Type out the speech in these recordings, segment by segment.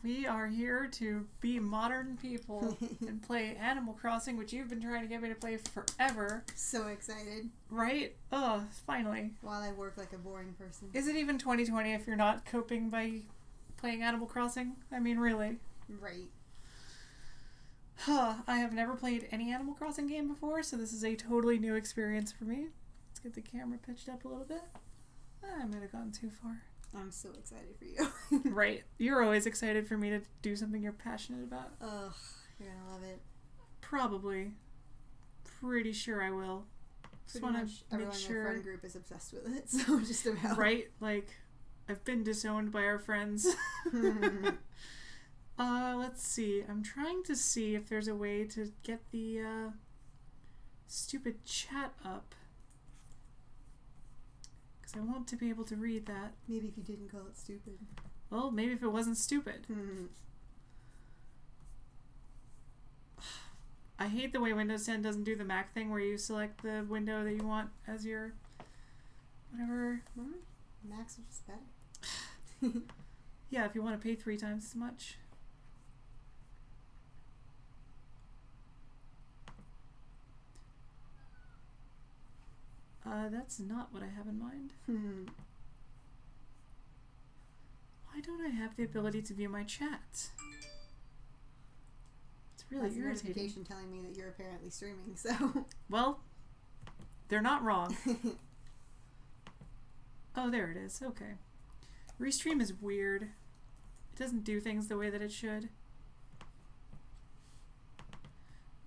We are here to be modern people and play Animal Crossing, which you've been trying to get me to play forever. So excited. Right? Finally. While I work like a boring person. Is it even 2020 if you're not coping by playing Animal Crossing? I mean, really. Right. I have never played any Animal Crossing game before, so this is a totally new experience for me. Let's get the camera pitched up a little bit. I might have gone too far. I'm so excited for you. Right. You're always excited for me to do something you're passionate about. Ugh, you're gonna love it. Probably. Pretty sure I will. Just want to everyone in our friend group is obsessed with it, so just about. Right? Like, I've been disowned by our friends. Let's see. I'm trying to see if there's a way to get the stupid chat up. Because I want to be able to read that. Maybe if you didn't call it stupid. Well, maybe if it wasn't stupid. I hate the way Windows 10 doesn't do the Mac thing where you select the window that you want as your whatever. Macs are just better. Yeah, if you want to pay 3 times as much. That's not what I have in mind. Why don't I have the ability to view my chat? It's really That's irritating. a notification telling me that you're apparently streaming, so. Well, they're not wrong. Oh, there it is. Okay. Restream is weird. It doesn't do things the way that it should.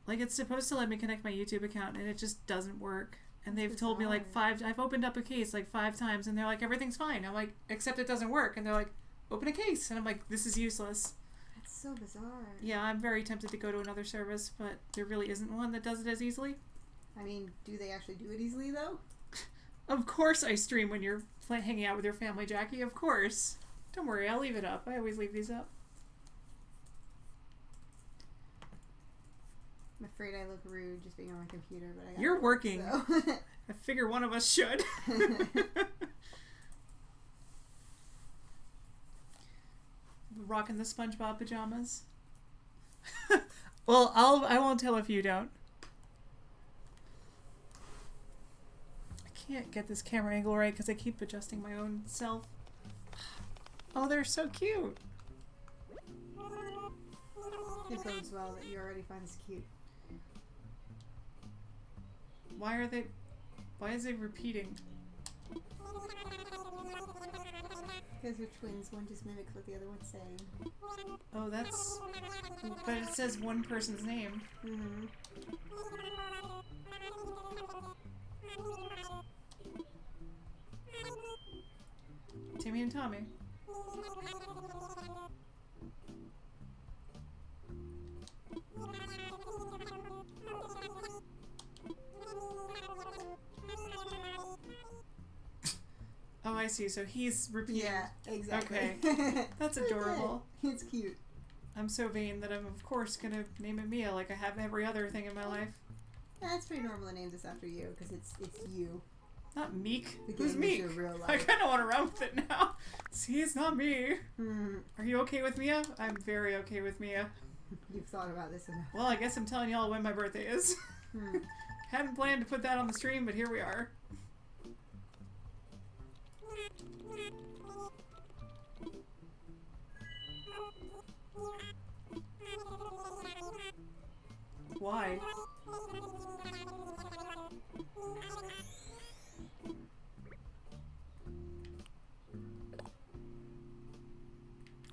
Like, it's supposed to let me connect my YouTube account, and it just doesn't work. And they've told me like 5, I've opened up a case like 5 times, and they're like, everything's fine. I'm like, except it doesn't work. And they're like, open a case. And I'm like, this is useless. That's so bizarre. Yeah, I'm very tempted to go to another service, but there really isn't one that does it as easily. I mean, do they actually do it easily, though? Of course I stream when you're hanging out with your family, Jackie. Of course. Don't worry, I'll leave it up. I always leave these up. I'm afraid I look rude just being on my computer, but I got You're working. So. I figure one of us should. Rocking the SpongeBob pajamas. Well, I won't tell if you don't. I can't get this camera angle right because I keep adjusting my own self. Oh, they're so cute. It bodes well that you already find this cute. Why is it repeating? Because they're twins, one just mimics what the other one's saying. Oh, that's... But it says one person's name. Timmy and Tommy. Oh, I see. So he's repeating. Yeah, exactly. Okay. That's adorable. It's cute. I'm so vain that I'm, of course, going to name it Mia like I have every other thing in my life. Yeah, it's pretty normal to name this after you, because it's you. Not Meek. The Who's game Meek? is your real life. I kind of want to run with it now. See, it's not me. Are you okay with Mia? I'm very okay with Mia. You've thought about this enough. Well, I guess I'm telling y'all when my birthday is. Hadn't planned to put that on the stream, but here we are. Why?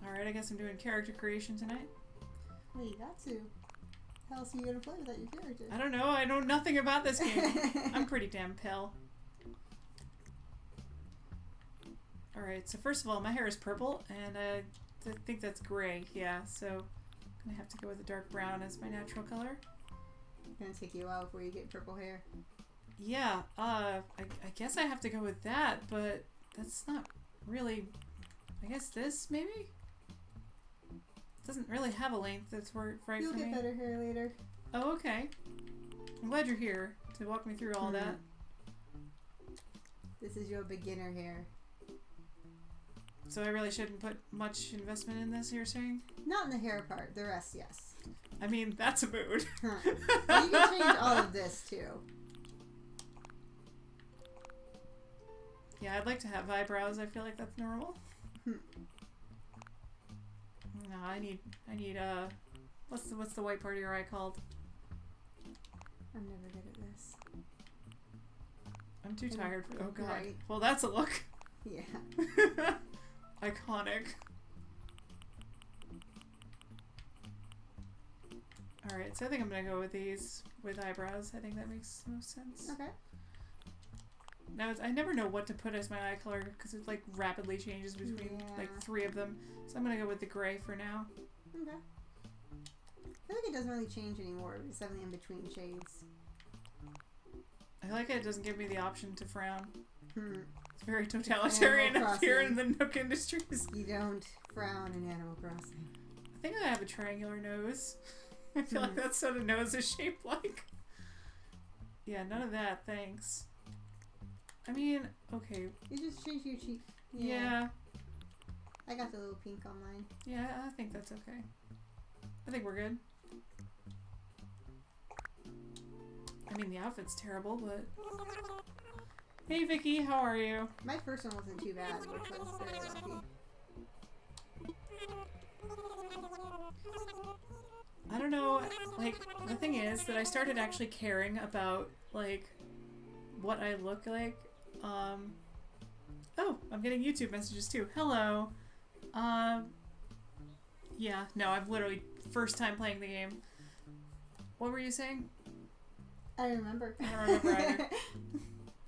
Alright, I guess I'm doing character creation tonight. Well, you got to. How else are you gonna play without your character? I don't know. I know nothing about this game. I'm pretty damn pale. Alright, so first of all, my hair is purple, and I think that's gray. Yeah, so I'm gonna have to go with a dark brown as my natural color. It's gonna take you a while before you get purple hair. Yeah, I guess I have to go with that, but that's not really... I guess this, maybe? Doesn't really have a length that's right for me. You'll get better hair later. Oh, okay. I'm glad you're here to walk me through all that. This is your beginner hair. So I really shouldn't put much investment in this, you're saying? Not in the hair part. The rest, yes. I mean, that's a mood. Well, you can change all of this, too. Yeah, I'd like to have eyebrows. I feel like that's normal. No, I need, what's the white part of your eye called? I'm never good at this. I'm too tired for, oh god. Right. Well, that's a look. Yeah. Iconic. Alright, so I think I'm gonna go with these with eyebrows. I think that makes most sense. Okay. Now, I never know what to put as my eye color because it like rapidly changes between like 3 of them. So I'm gonna go with the gray for now. Okay. I think it doesn't really change anymore. It's definitely in between shades. I like it doesn't give me the option to frown. Hmm. It's very totalitarian Animal up here Crossing. in the Nook Industries. You don't frown in Animal Crossing. I think I have a triangular nose. I feel like that's what a nose is shaped like. Yeah, none of that, thanks. I mean, okay. You just change your cheek. Yeah. I got the little pink on mine. Yeah, I think that's okay. I think we're good. I mean, the outfit's terrible, but... Hey, Vicky, how are you? My first one wasn't too bad, which was very lucky. I don't know, like, the thing is that I started actually caring about, like, what I look like. Oh, I'm getting YouTube messages too. Hello. Yeah, no, I'm literally first time playing the game. What were you saying? I remember. I don't remember either.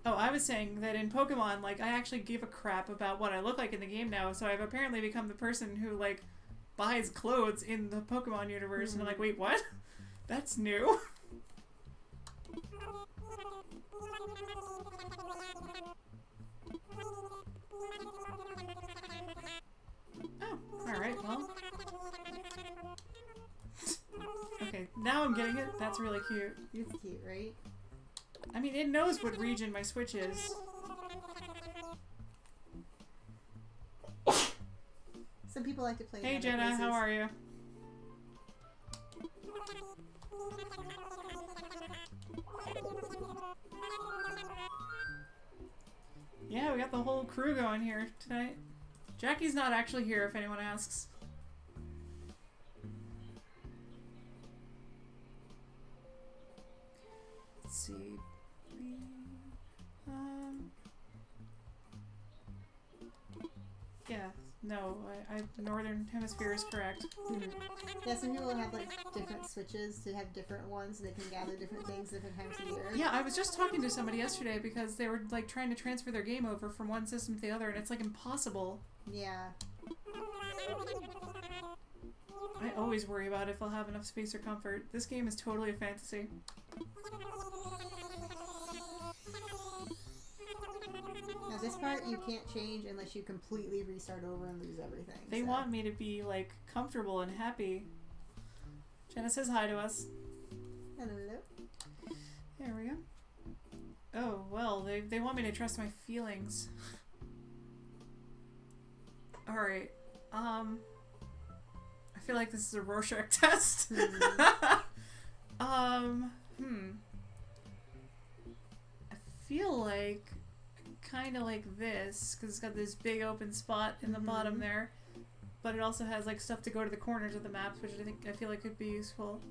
Oh, I was saying that in Pokemon, like, I actually give a crap about what I look like in the game now, so I've apparently become the person who, like, buys clothes in the Pokemon universe, and I'm like, wait, what? That's new. Oh, alright, well. Okay, now I'm getting it. That's really cute. It's cute, right? I mean, it knows what region my Switch is. Some people like to play. Hey Jenna, how are you? Yeah, we got the whole crew going here tonight. Jackie's not actually here, if anyone asks. Let's see. Yeah, no, Northern Hemisphere is correct. Yeah, some people have like different switches to have different ones so they can gather different things different times of year. Yeah, I was just talking to somebody yesterday because they were like trying to transfer their game over from one system to the other and it's like impossible. Yeah. I always worry about if I'll have enough space or comfort. This game is totally a fantasy. Now this part you can't change unless you completely restart over and lose everything. They want me to be like comfortable and happy. Jenna says hi to us. Hello. There we go. Oh, well, they want me to trust my feelings. Alright. I feel like this is a Rorschach test. I feel like kind of like this, because it's got this big open spot in the bottom there, but it also has like stuff to go to the corners of the maps, which I feel like could be useful.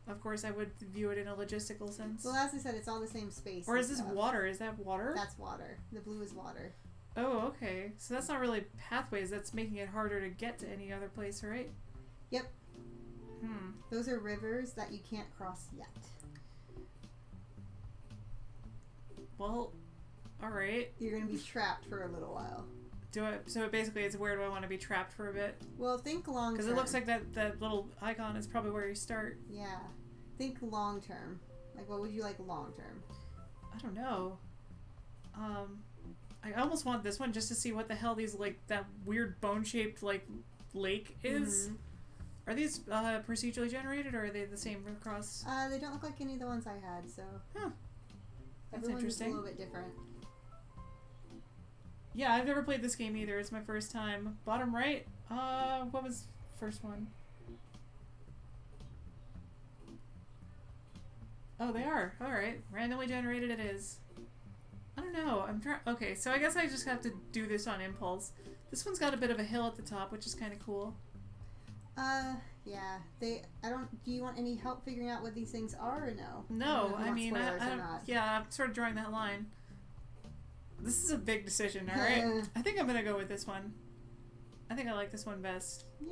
Of course, I would view it in a logistical sense. Well, as I said, it's all the same space. Or is this water? Is that water? That's water. The blue is water. Oh, okay. So that's not really pathways. That's making it harder to get to any other place, right? Yep. Those are rivers that you can't cross yet. Well, alright. You're going to be trapped for a little while. So basically it's where do I want to be trapped for a bit? Well, think long term. Because it looks like that little icon is probably where you start. Yeah. Think long term. Like, what would you like long term? I don't know. I almost want this one just to see what the hell these, like, that weird bone-shaped, like, lake is. Are these procedurally generated, or are they the same across? They don't look like any of the ones I had, so. Huh. That's Everyone's interesting. a little bit different. Yeah, I've never played this game either. It's my first time. Bottom right? What was first one? Oh, they are. Alright. Randomly generated it is. I don't know. I'm trying. Okay, so I guess I just have to do this on impulse. This one's got a bit of a hill at the top, which is kind of cool. Yeah. Do you want any help figuring out what these things are or no? No, I mean, I don't. Yeah, I'm sort of drawing that line. This is a big decision, alright? I think I'm gonna go with this one. I think I like this one best. Yay!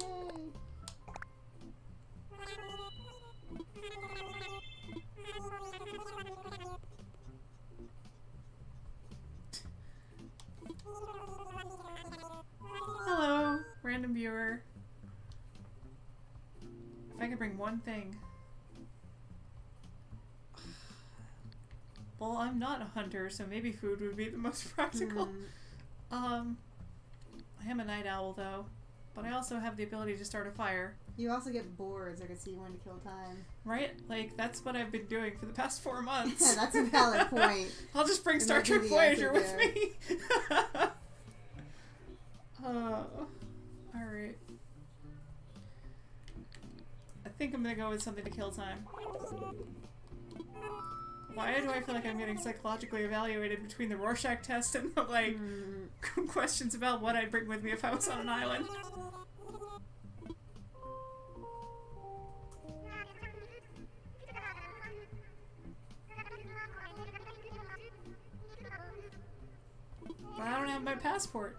Hello, random viewer. If I could bring one thing. Well, I'm not a hunter, so maybe food would be the most practical. I am a night owl, though. But I also have the ability to start a fire. You also get boards. I can see when to kill time. Right? Like, that's what I've been doing for the past 4 months. Yeah, that's a valid point. I'll just bring Star Trek Voyager with me. Alright. I think I'm gonna go with something to kill time. Why do I feel like I'm getting psychologically evaluated between the Rorschach test and the, like, questions about what I'd bring with me if I was on an island? But I don't have my passport.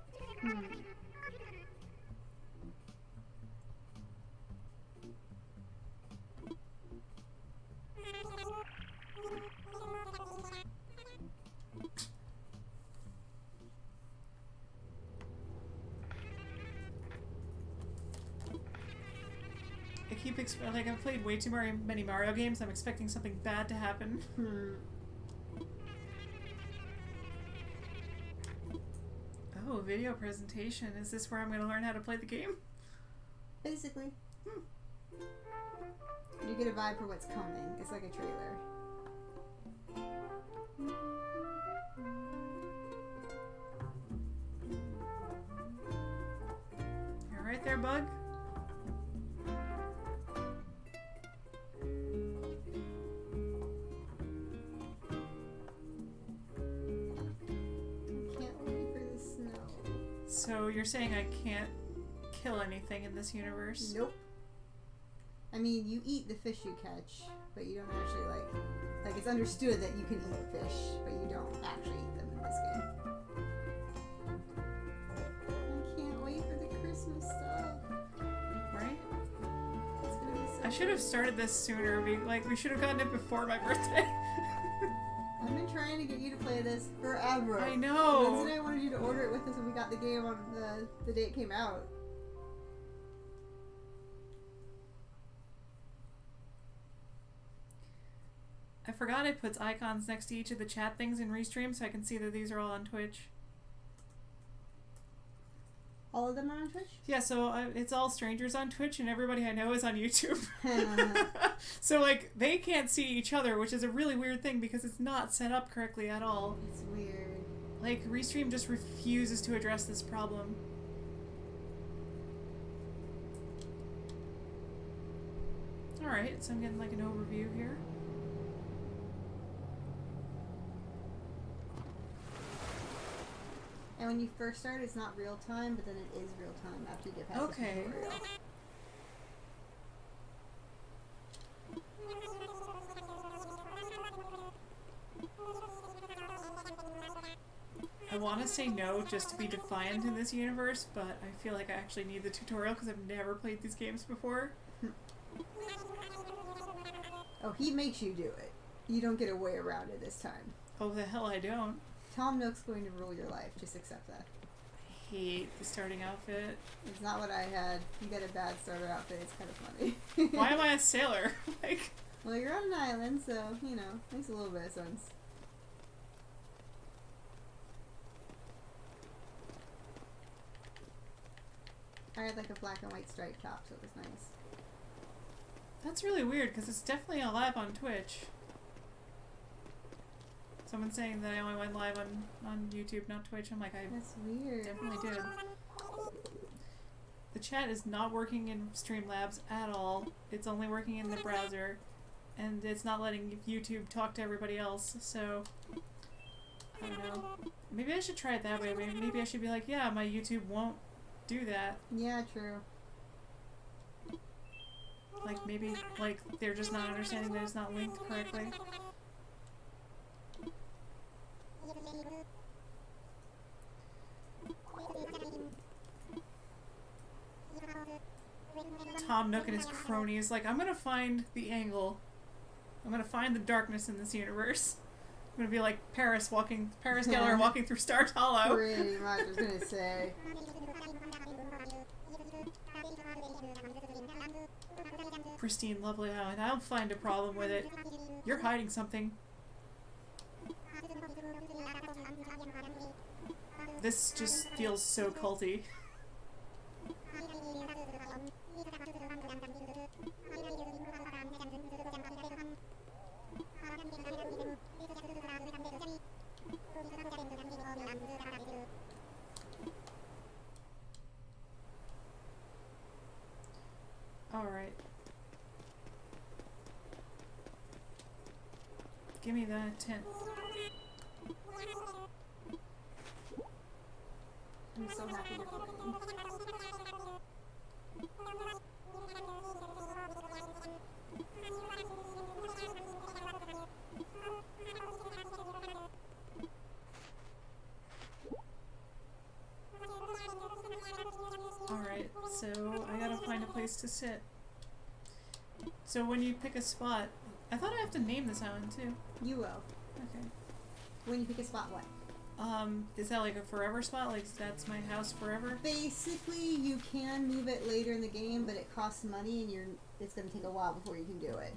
Like, I've played way too many Mario games. I'm expecting something bad to happen. Oh, video presentation. Is this where I'm going to learn how to play the game? Basically. You get a vibe for what's coming. It's like a trailer. You're right there, bug? So you're saying I can't kill anything in this universe? Nope. I mean, you eat the fish you catch, but you don't actually like it's understood that you can eat fish, but you don't actually eat them in this game. I can't wait for the Christmas stuff. Right? It's gonna be so I should have started this sooner. We should have gotten it before my birthday. I've been trying to get you to play this forever. I know. Wednesday I wanted you to order it with us when we got the game on the day it came out. I forgot it puts icons next to each of the chat things in Restream so I can see that these are all on Twitch. All of them are on Twitch? Yeah, so it's all strangers on Twitch and everybody I know is on YouTube. So, like, they can't see each other, which is a really weird thing because it's not set up correctly at all. It's weird. Like, Restream just refuses to address this problem. Alright, so I'm getting, like, an overview here. And when you first start, it's not real time, but then it is real time after you get past the tutorial. I want to say no just to be defiant in this universe, but I feel like I actually need the tutorial because I've never played these games before. Oh, he makes you do it. You don't get a way around it this time. Oh, the hell I don't. Tom Nook's going to rule your life. Just accept that. I hate the starting outfit. It's not what I had. You get a bad starter outfit. It's kind of funny. Why am I a sailor? Like, well, you're on an island, so, you know, makes a little bit of sense. I had like a black and white striped top, so it was nice. That's really weird because it's definitely alive on Twitch. Someone's saying that I only went live on YouTube, not Twitch. I'm like, I That's weird. definitely did. The chat is not working in Streamlabs at all. It's only working in the browser. And it's not letting YouTube talk to everybody else, so... I don't know. Maybe I should try it that way. Maybe I should be like, yeah, my YouTube won't do that. Yeah, true. Like, maybe, like, they're just not understanding that it's not linked correctly. Tom Nook and his cronies, like, I'm gonna find the angle. I'm gonna find the darkness in this universe. I'm gonna be like Paris Geller walking through Stars Hollow. Pretty much, I was gonna say. Pristine, lovely island. I'll find a problem with it. You're hiding something. This just feels so culty. Alright. Give me that tent. I'm so happy to open. Alright, so I gotta find a place to sit. So when you pick a spot, I thought I have to name this island too. You will. Okay. When you pick a spot, what? Is that like a forever spot? Like that's my house forever? Basically, you can move it later in the game, but it costs money, and it's going to take a while before you can do it.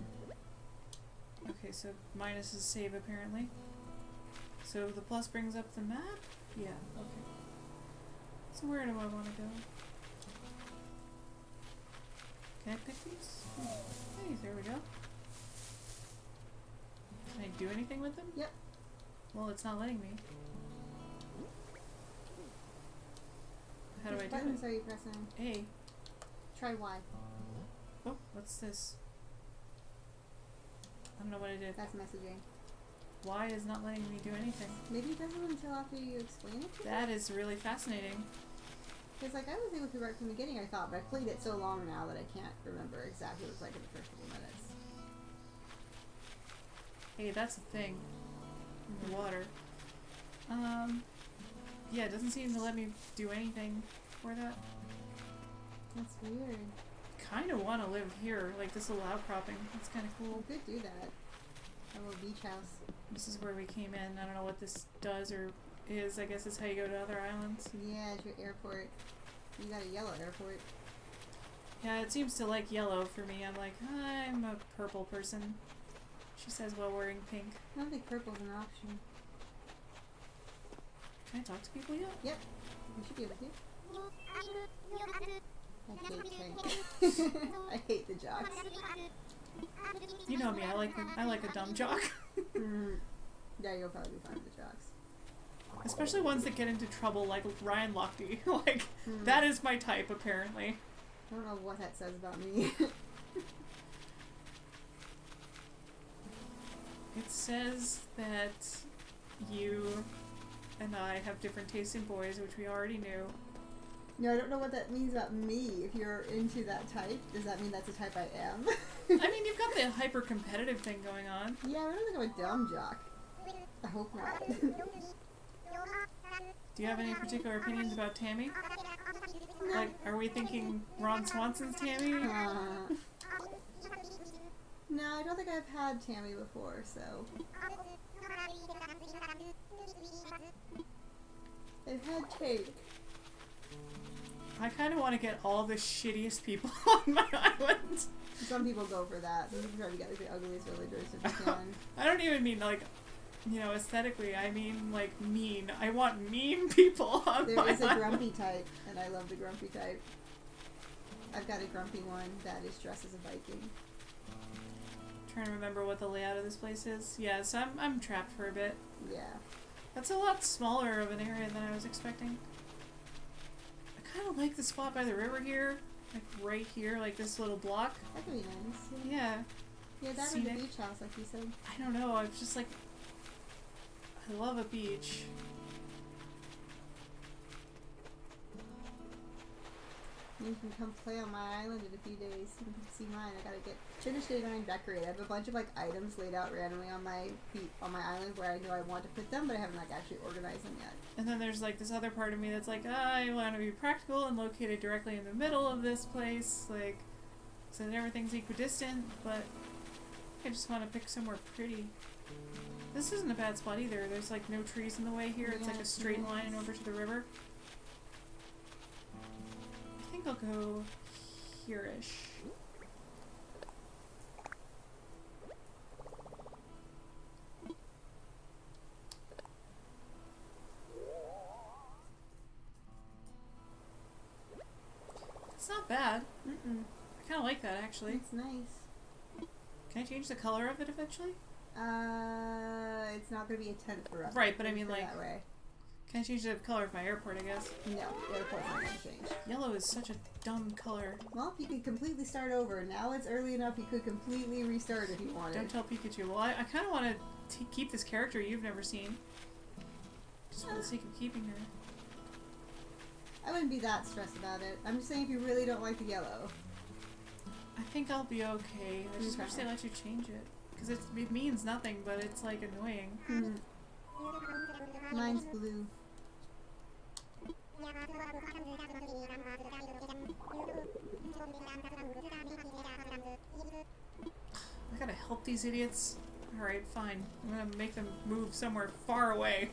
Okay, so minus is save apparently. So the plus brings up the map? Yeah, okay. So where do I want to go? Can I pick these? Hey, there we go. Can I do anything with them? Yep. Well, it's not letting me. How do I Which do buttons it? are you pressing? A. Try Y. Oh, what's this? I don't know what I did. That's messaging. Y is not letting me do anything. Maybe it doesn't until after you explain it to me? That is really fascinating. Because, like, I was able to right from the beginning, I thought, but I played it so long now that I can't remember exactly what it was like in the first couple minutes. Hey, that's a thing. In the water. Yeah, it doesn't seem to let me do anything for that. That's weird. Kinda wanna live here, like this little outcropping. That's kinda You cool. could do that. A little beach house. This is where we came in. I don't know what this does or is. I guess it's how you go to other islands. Yeah, it's your airport. You got a yellow airport. Yeah, it seems to like yellow for me. I'm like, I'm a purple person. She says while wearing pink. I don't think purple's an option. Can I talk to people yet? Yep. You should be able to. I hate pink. I hate the jocks. You know me, I like a dumb jock. Yeah, you'll probably be fine with the jocks. Especially ones that get into trouble like Ryan Lochte. Like, that is my type, apparently. I don't know what that says about me. It says that you and I have different tastes in boys, which we already knew. No, I don't know what that means about me. If you're into that type, does that mean that's the type I am? I mean, you've got the hyper-competitive thing going on. Yeah, I don't think I'm a dumb jock. I hope not. Do you have any particular opinions about Tammy? No. Like, are we thinking Ron Swanson's Tammy? No, I don't think I've had Tammy before, so. I've had Kate. I kind of want to get all the shittiest people on my island. Some people go for that. Some people try to get like the ugliest villagers if you can. I don't even mean, like, you know, aesthetically. I mean, like, mean. I want mean people on There my is a island. grumpy type, and I love the grumpy type. I've got a grumpy one that is dressed as a Viking. trying to remember what the layout of this place is. Yeah, so I'm trapped for a bit. Yeah. That's a lot smaller of an area than I was expecting. I kind of like the spot by the river here. Like right here, like this little block. That could be nice. Yeah. Yeah, that or the Scenic. beach house, like you said. I don't know, I'm just like... I love a beach. You can come play on my island in a few days. You can see mine. I gotta get finished getting mine decorated. I have a bunch of like items laid out randomly on my island where I know I want to put them, but I haven't like actually organized them yet. And then there's like this other part of me that's like, I want to be practical and located directly in the middle of this place, like, so that everything's equidistant, but I just want to pick somewhere pretty. This isn't a bad spot either. There's like no trees in the way here. It's Yeah, like a it's straight nice. line over to the river. I think I'll go here-ish. It's not bad. Mm-mm. I kind of like that actually. It's nice. Can I change the color of it eventually? It's not gonna be a tent for us. Right, but I Let's mean, put it like- that way. Can I change the color of my airport, I guess? No, the airport's not gonna change. Yellow is such a dumb color. Well, you could completely start over. Now it's early enough. You could completely restart if you wanted. Don't tell Pikachu. Well, I kind of want to keep this character you've never seen. Just for the sake of keeping her. I wouldn't be that stressed about it. I'm just saying if you really don't like the yellow. I think I'll be okay. I just wish Okay. they let you change it. Because it means nothing, but it's like annoying. Mine's blue. I gotta help these idiots. Alright, fine. I'm gonna make them move somewhere far away.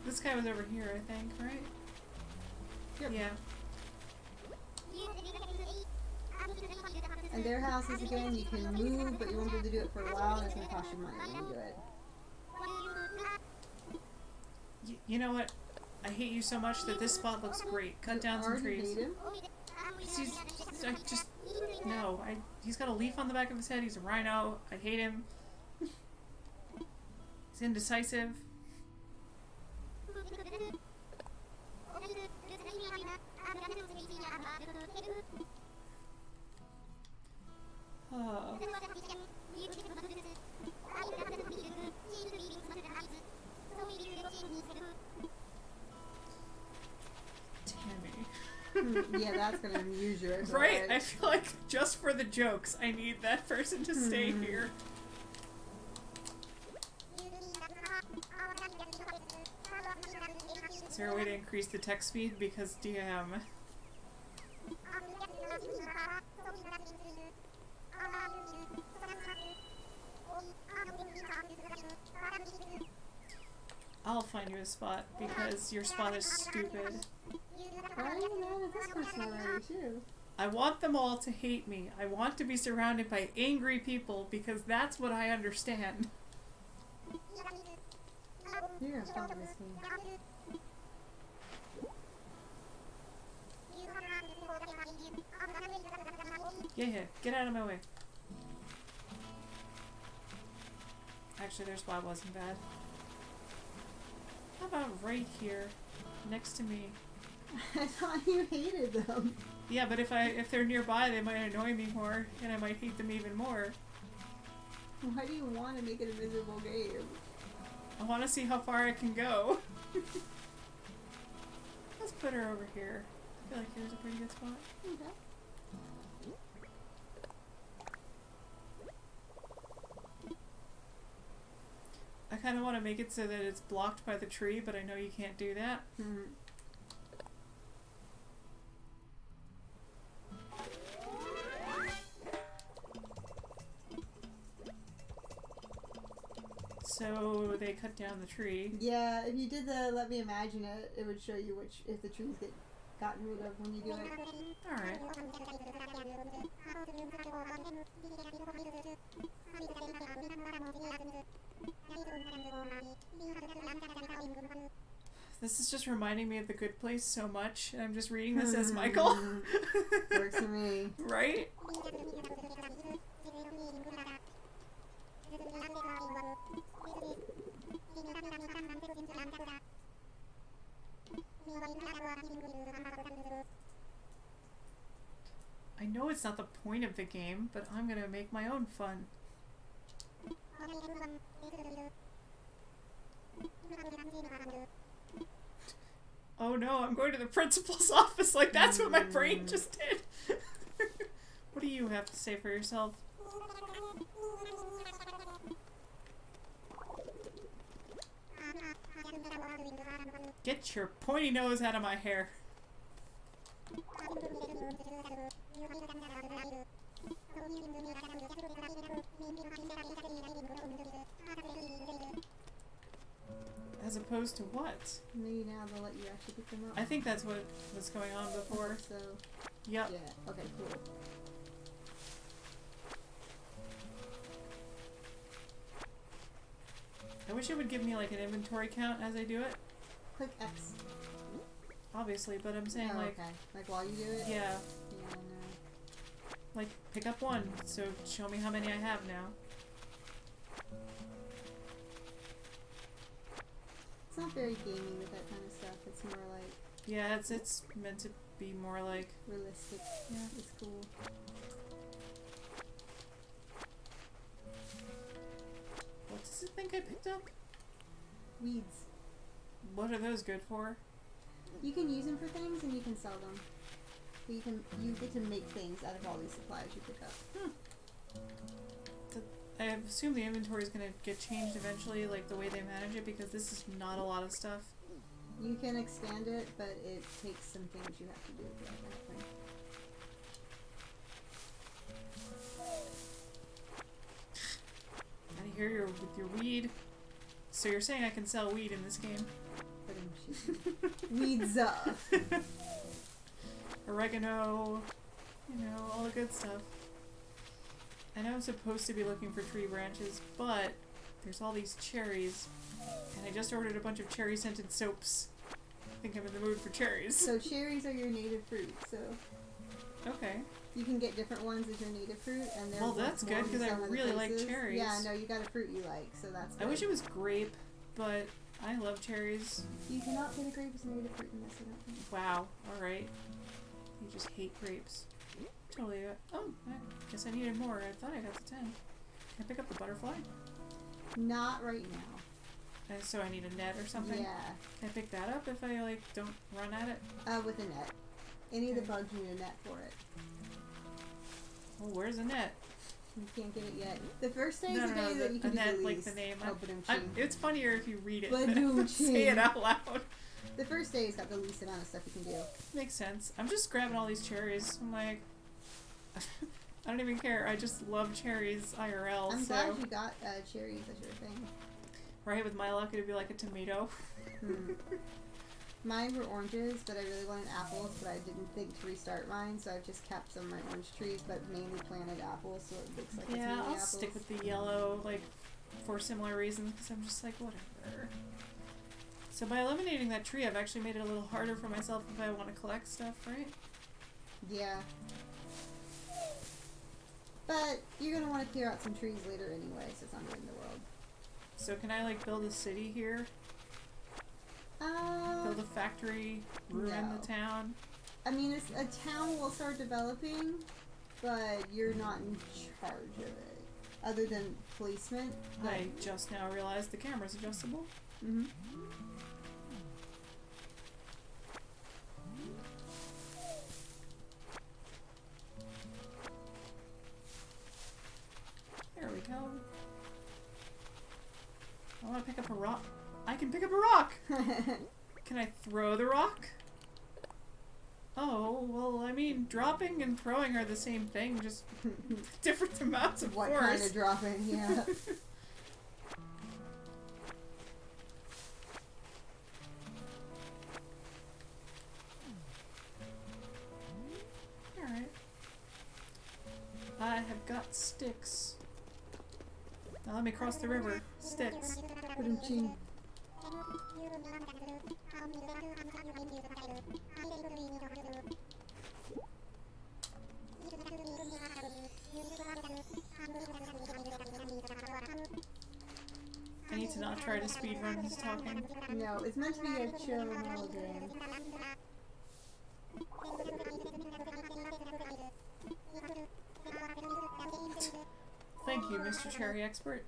This guy was over here, I think, right? Yep. Yeah. And their houses again, you can move, but you won't be able to do it for a while, and it's gonna cost you money when you do it. You know what? I hate you so much that this spot looks great. Cut down some Already trees. hate him? He's got a leaf on the back of his head. He's a rhino. I hate him. He's indecisive. Oh. Tammy. Yeah, that's gonna amuse you. Right? I feel like just for the jokes, I need that person to stay here. Is there a way to increase the text speed? Because damn. I'll find you a spot because your spot is stupid. Why are you mad at this person already, too? I want them all to hate me. I want to be surrounded by angry people because that's what I understand. You're gonna follow this one. Yeah, get out of my way. Actually, their spot wasn't bad. How about right here, next to me? I thought you hated them. Yeah, but if they're nearby, they might annoy me more, and I might hate them even more. Why do you want to make it a miserable game? I want to see how far I can go. Let's put her over here. I feel like here's a pretty good spot. Okay. I kind of want to make it so that it's blocked by the tree, but I know you can't do that. So they cut down the tree. Yeah, if you did the let me imagine it, it would show you which if the trees get gotten rid of when you do it. Alright. This is just reminding me of The Good Place so much, and I'm just reading this as Michael. Works for me. Right? I know it's not the point of the game, but I'm gonna make my own fun. Oh no, I'm going to the principal's office. Like, that's what my brain just did. What do you have to say for yourself? Get your pointy nose out of my hair. As opposed to what? Maybe now they'll let you actually pick them up. I think that's what was going on before. So, Yep. yeah. Okay, cool. I wish it would give me like an inventory count as I do it. Click X. Obviously, but I'm saying Oh, like, okay. Like while you do it? yeah, Yeah, no. like pick up one. So show me how many I have now. It's not very gamey with that kind of stuff. It's more like Yeah, it's meant to be more like, realistic. yeah. It's cool. What does it think I picked up? Weeds. What are those good for? You can use them for things and you can sell them. But you get to make things out of all these supplies you pick up. I assume the inventory is going to get changed eventually, like the way they manage it, because this is not a lot of stuff. You can expand it, but it takes some things you have to do for that kind of thing. I hear you're with your weed. So you're saying I can sell weed in this game? Weeds up. Oregano, you know, all the good stuff. I know I'm supposed to be looking for tree branches, but there's all these cherries, and I just ordered a bunch of cherry-scented soaps. I think I'm in the mood for cherries. So cherries are your native fruit, so Okay. you can get different ones as your native fruit, and they're Well, that's good, because I really like cherries. Yeah, no, you got a fruit you like, so that's good. I wish it was grape, but I love cherries. You cannot get a grape as a native fruit in this, I don't think. Wow, alright. You just hate grapes. Totally. Oh, I guess I needed more. I thought I got to 10. Can I pick up the butterfly? Not right now. So I need a net or something? Yeah. Can I pick that up if I, like, don't run at it? With a net. Any of the Okay. bugs need a net for it. Well, where's the net? You can't get it yet. The first day is No, the no, day no, that you can a do net, the like least. the name. Oh, It's funnier if you read it Ba-doom than say it ching. out loud. The first day has got the least amount of stuff you can do. Makes sense. I'm just grabbing all these cherries. I'm like, I don't even care. I just love cherries IRL. I'm so glad you got cherries as your thing. right, with my luck, it'd be like a tomato. Mine were oranges, but I really wanted apples, but I didn't think to restart mine, so I've just kept some of my orange trees, but mainly planted apples, so it looks like it's Yeah, mainly I'll apples. stick with the yellow, like, for similar reasons, because I'm just like, whatever. So by eliminating that tree, I've actually made it a little harder for myself if I want to collect stuff, right? Yeah. But you're going to want to clear out some trees later anyway, so it's not the end of the world. So can I, like, build a city here? Build a factory? Ruin no. the town? I mean, it's, a town will start developing, but you're not in charge of it. Other than placement. I just now realized the camera's adjustable. Mm-hmm. There we go. I want to pick up a rock. I can pick up a rock! Can I throw the rock? Oh, well, I mean, dropping and throwing are the same thing, just different amounts of What force. kind of dropping, yeah. Alright. I have got sticks. Now let me cross the river. Sticks. Ba-dum-ching. not try to speedrun his talking. No, it's meant to be a chill game. Thank you, Mr. Cherry Expert.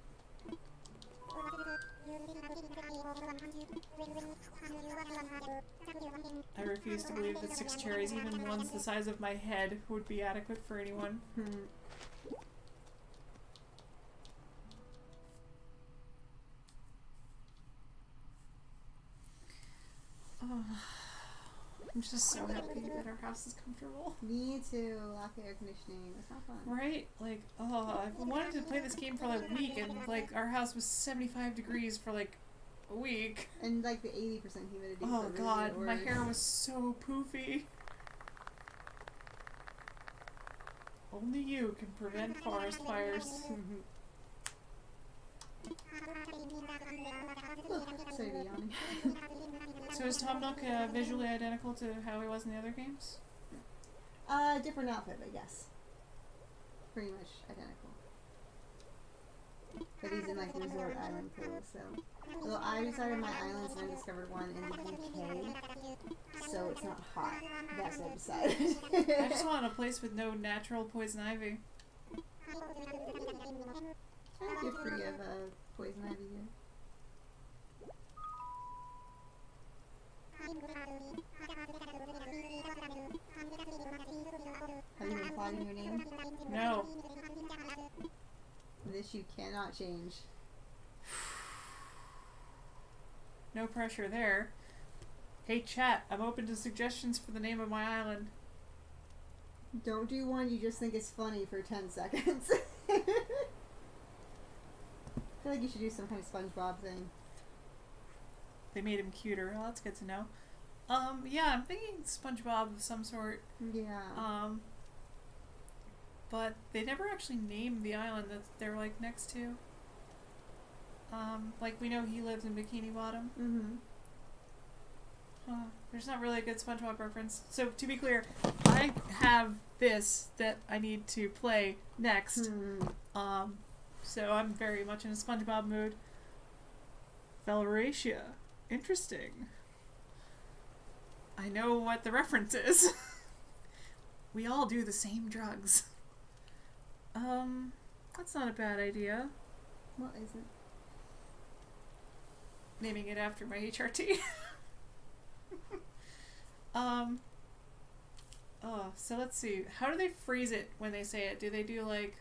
I refuse to believe that 6 cherries, even ones the size of my head, would be adequate for anyone. Oh, I'm just so happy that our house is comfortable. Me too. Lack of air conditioning. It's not fun. Right? Like, oh, I've wanted to play this game for like a week, and like our house was 75 degrees for like a week. And like the 80% humidity. Oh god, my hair was so poofy. Only you can prevent forest fires. Sorry, yawning. So is Tom Nook visually identical to how he was in the other games? Different outfit, I guess. Pretty much identical. But he's in like resort island pool, so. Although I decided my islands and I discovered one in the UK, so it's not hot. That's what I decided. I just want a place with no natural poison ivy. You're free of poison ivy here. Have you been plotting your name? No. This you cannot change. No pressure there. Hey chat, I'm open to suggestions for the name of my island. Don't do one you just think is funny for 10 seconds. I feel like you should do some kind of SpongeBob thing. They made him cuter. Well, that's good to know. Yeah, I'm thinking SpongeBob of some sort. Yeah. But they never actually named the island that they're like next to. Like we know he lives in Bikini Bottom. Mm-hmm. There's not really a good SpongeBob reference. So to be clear, I have this that I need to play next. So I'm very much in a SpongeBob mood. Valeration. Interesting. I know what the reference is. We all do the same drugs. That's not a bad idea. What is it? Naming it after my HRT. So let's see. How do they phrase it when they say it? Do they do like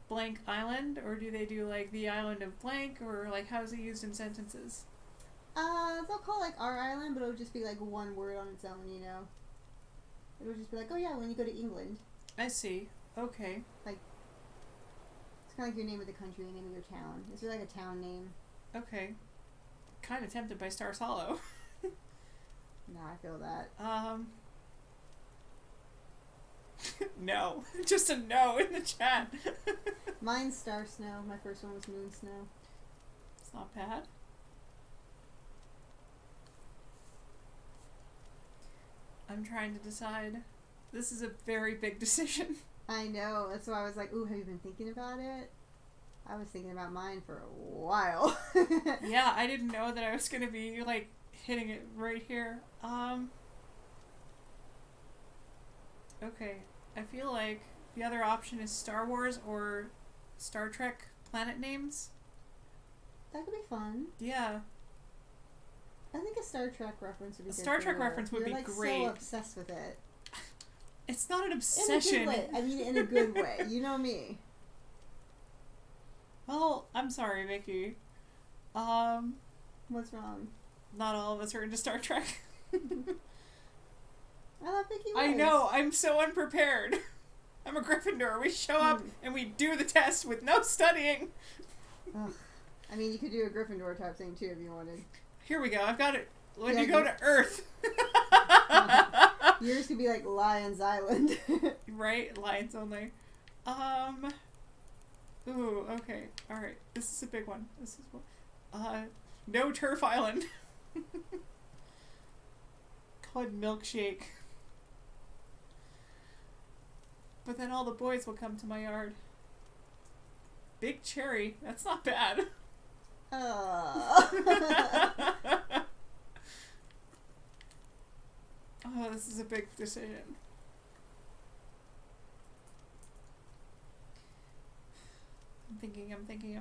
blank island, or do they do like the island of blank, or like how is it used in sentences? They'll call like our island, but it'll just be like one word on its own, you know? It'll just be like, oh yeah, when you go to England. I see. Okay. Like, it's kind of like your name of the country, the name of your town. It's really like a town name. Okay. Kind of tempted by Stars Hollow. No, I feel that. No. Just a no in the chat. Mine's Star Snow. My first one was Moon Snow. It's not bad. I'm trying to decide. This is a very big decision. I know. That's why I was like, ooh, have you been thinking about it? I was thinking about mine for a while. Yeah, I didn't know that I was going to be, like, hitting it right here. Okay. I feel like the other option is Star Wars or Star Trek planet names. That could be fun. Yeah. I think a Star Trek reference would be A good. Star Trek reference would You're be like great. So obsessed with it. It's not an In a obsession. good way. I mean, in a good way. You know me. Well, I'm sorry, Vicky. What's wrong? Not all of us are into Star Trek. I thought Vicky was. I know, I'm so unprepared. I'm a Gryffindor. We show up and we do the test with no studying. Ugh. I mean, you could do a Gryffindor type thing too if you wanted. Here we go. I've got it. When Yeah, you go to Earth. Yours could be like Lion's Island. Right? Lions only. Ooh, okay. Alright. This is a big one. This is one. No Turf Island. Called Milkshake. But then all the boys will come to my yard. Big Cherry. That's not bad. Oh, this is a big decision. I'm thinking.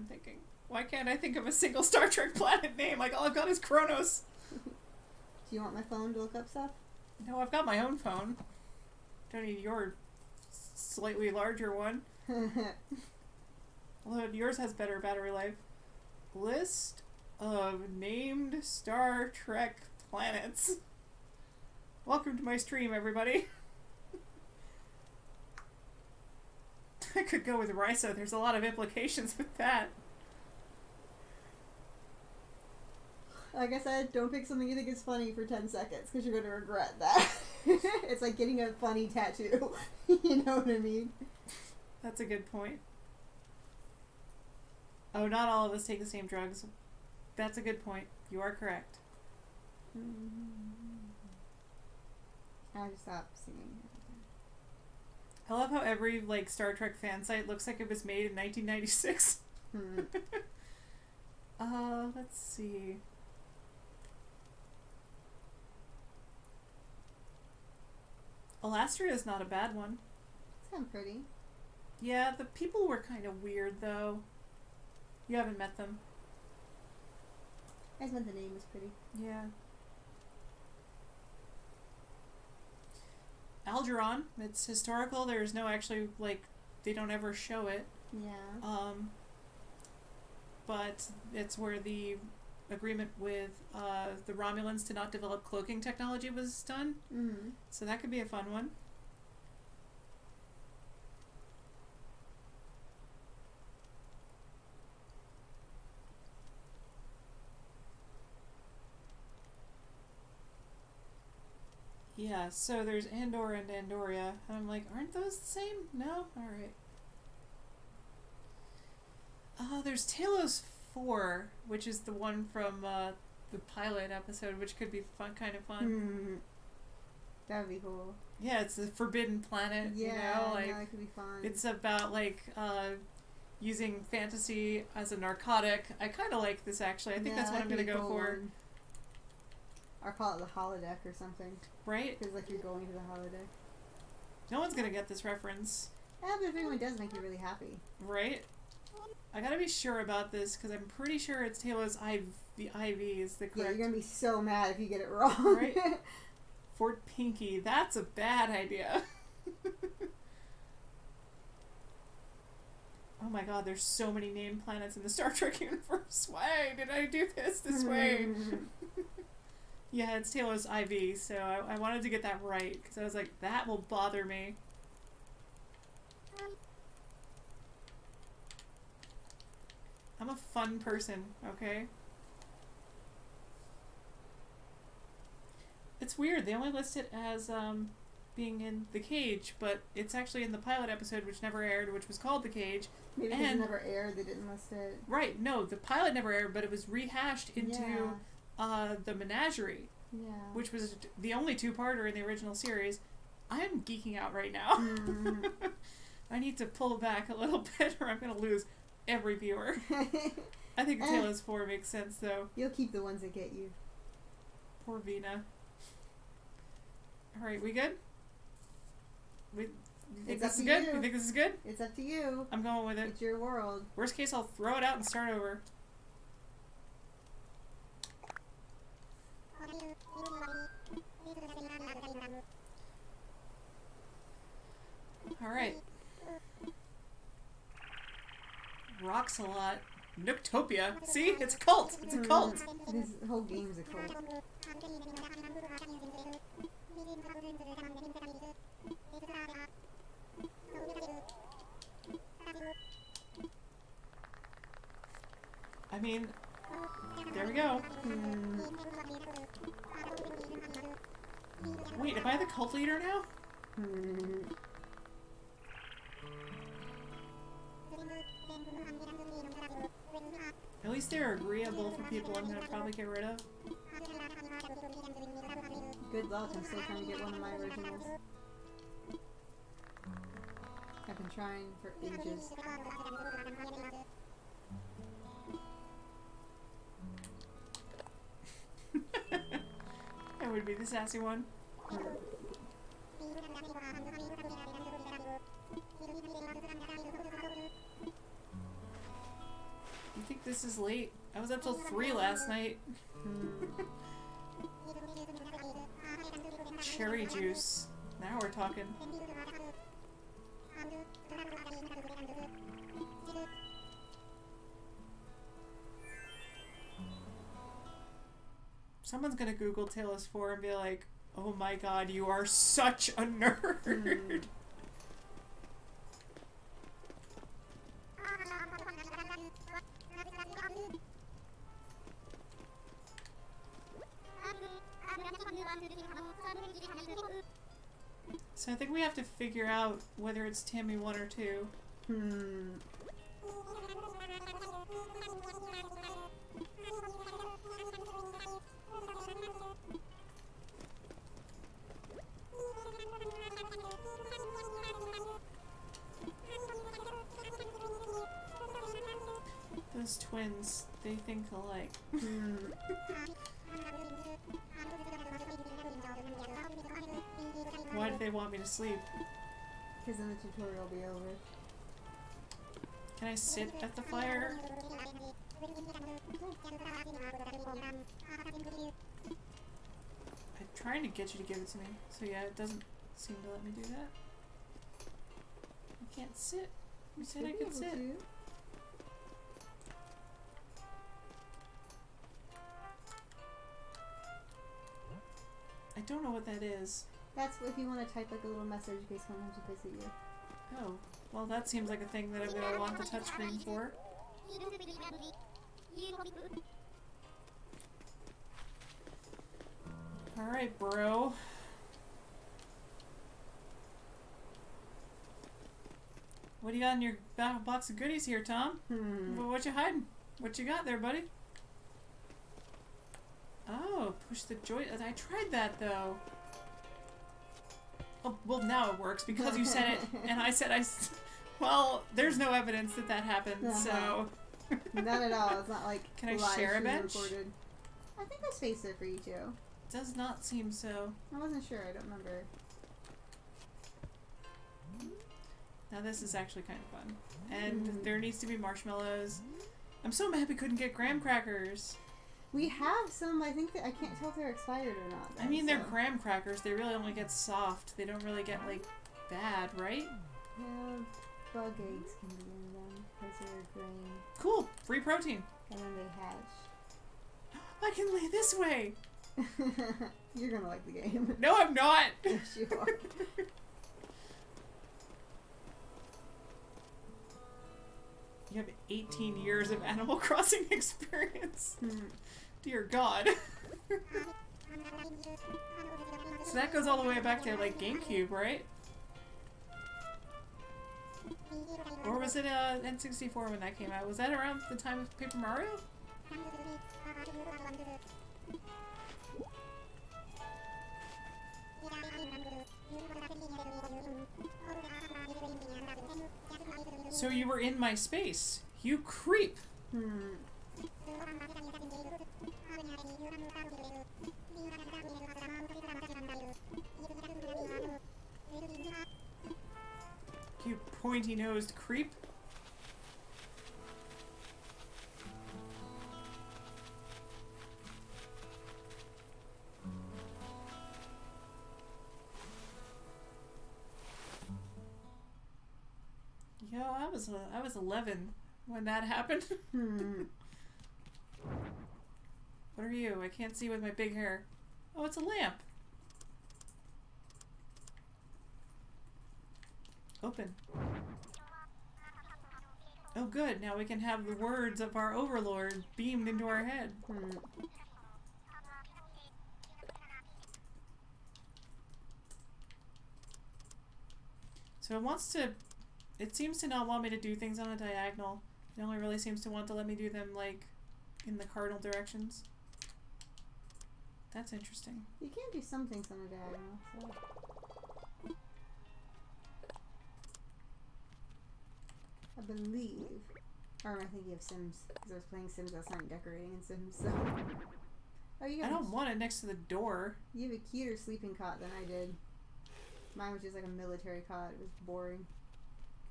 Why can't I think of a single Star Trek planet name? Like, all I've got is Kronos. Do you want my phone to look up stuff? No, I've got my own phone. Don't need your slightly larger one. Although yours has better battery life. List of named Star Trek planets. Welcome to my stream, everybody. I could go with Risa. There's a lot of implications with that. Like I said, don't pick something you think is funny for 10 seconds because you're going to regret that. It's like getting a funny tattoo. You know what I mean? That's a good point. Oh, not all of us take the same drugs. That's a good point. You are correct. I just stopped singing. I love how every like Star Trek fan site looks like it was made in 1996. Let's see. Alastria is not a bad one. Sound pretty. Yeah, the people were kind of weird though. You haven't met them. I just meant the name was pretty. Yeah. Algernon, it's historical. There's no actually, like, they don't ever show it. Yeah. But it's where the agreement with the Romulans to not develop cloaking technology was done. Mm-hmm. So that could be a fun one. Yeah, so there's Andor and Andoria. And I'm like, aren't those the same? No? Alright. There's Talos 4, which is the one from the pilot episode, which could be fun, kind of fun. Mm-hmm. That would be cool. Yeah, it's the Forbidden Planet, Yeah, you know? Like, that could be fun. it's about, like, using fantasy as a narcotic. I kind of like this, actually. I think that's what I'm going to go for. One. Or call it the holodeck or something. Right? Because, like, you're going to the holodeck. No one's going to get this reference. Yeah, but if anyone does, make you really happy. Right? I gotta be sure about this, because I'm pretty sure it's Talos the IV is the correct... Yeah, you're going to be so mad if you get it wrong. Right? Fort Pinky. That's a bad idea. Oh my god, there's so many named planets in the Star Trek universe. Why did I do this way? Yeah, it's Talos IV, so I wanted to get that right, because I was like, that will bother me. I'm a fun person, okay? It's weird, they only list it as being in The Cage, but it's actually in the pilot episode, which never aired, which was called The Cage. Maybe because it never aired, they didn't list it. Right, no, the pilot never aired, but it was rehashed into the Menagerie, which was the only two-parter in the original series. I'm geeking out right now. I need to pull back a little bit or I'm going to lose every viewer. I think Talos 4 makes sense, though. You'll keep the ones that get you. Poor Vina. Alright, we good? You think this is good? You think this is good? It's up to you. I'm going with it. It's your world. Worst case, I'll throw it out and start over. Alright. Rocks a lot. Nooktopia. See? It's a cult. It's a cult. This whole game's a cult. I mean, there we go. Wait, am I the cult leader now? At least they're agreeable for people I'm gonna probably get rid of. Good luck, I'm still trying to get one of my originals. I've been trying for ages. would be the sassy one. You think this is late? I was up till 3 last night. Cherry juice. Now we're talking. Someone's gonna Google Talos 4 and be like, oh my god, you are such a nerd. So I think we have to figure out whether it's Tammy 1 or 2. Those twins, they think alike. Why do they want me to sleep? Because then the tutorial will be over. Can I sit at the fire? I'm trying to get you to give it to me. So yeah, it doesn't seem to let me do that. I can't sit. You said I could sit. I don't know what that is. That's if you want to type like a little message in case someone comes to visit you. Oh, well that seems like a thing that I'm gonna want the touchscreen for. Alright, bro. What do you got in your box of goodies here, Tom? What you hiding? What you got there, buddy? Oh, push the joint. I tried that, though. Oh, well, now it works because you said it, and I said well, there's no evidence that that happened, so... None at all. It's not like can I share a bench? Recorded. I think I spaced it for you too. Does not seem so. I wasn't sure. I don't remember. Now this is actually kind of fun. And there needs to be marshmallows. I'm so mad we couldn't get graham crackers. We have some. I think that I can't tell if they're expired or not. Though, I mean, they're graham crackers. They really only get soft. They don't really get, like, bad, right? Yeah, bug eggs can be in them because they're grain. Cool. Free protein. And then they hatch. I can lay this way. You're gonna like the game. No, I'm not. Yes, you are. You have 18 years of Animal Crossing experience. Dear God. So that goes all the way back to, like, GameCube, right? Or was it N64 when that came out? Was that around the time of Paper Mario? So you were in my space. You creep. You pointy-nosed creep. Yo, I was 11 when that happened. What are you? I can't see with my big hair. Oh, it's a lamp. Open. Oh, good. Now we can have the words of our overlord beamed into our head. So it wants to... It seems to not want me to do things on a diagonal. It only really seems to want to let me do them, like, in the cardinal directions. That's interesting. You can do some things on a diagonal, so... I believe... Or am I thinking of Sims? Because I was playing Sims last night and decorating in Sims, so... Oh, you I have, don't want it next to the door. you have a cuter sleeping cot than I did. Mine was just like a military cot. It was boring.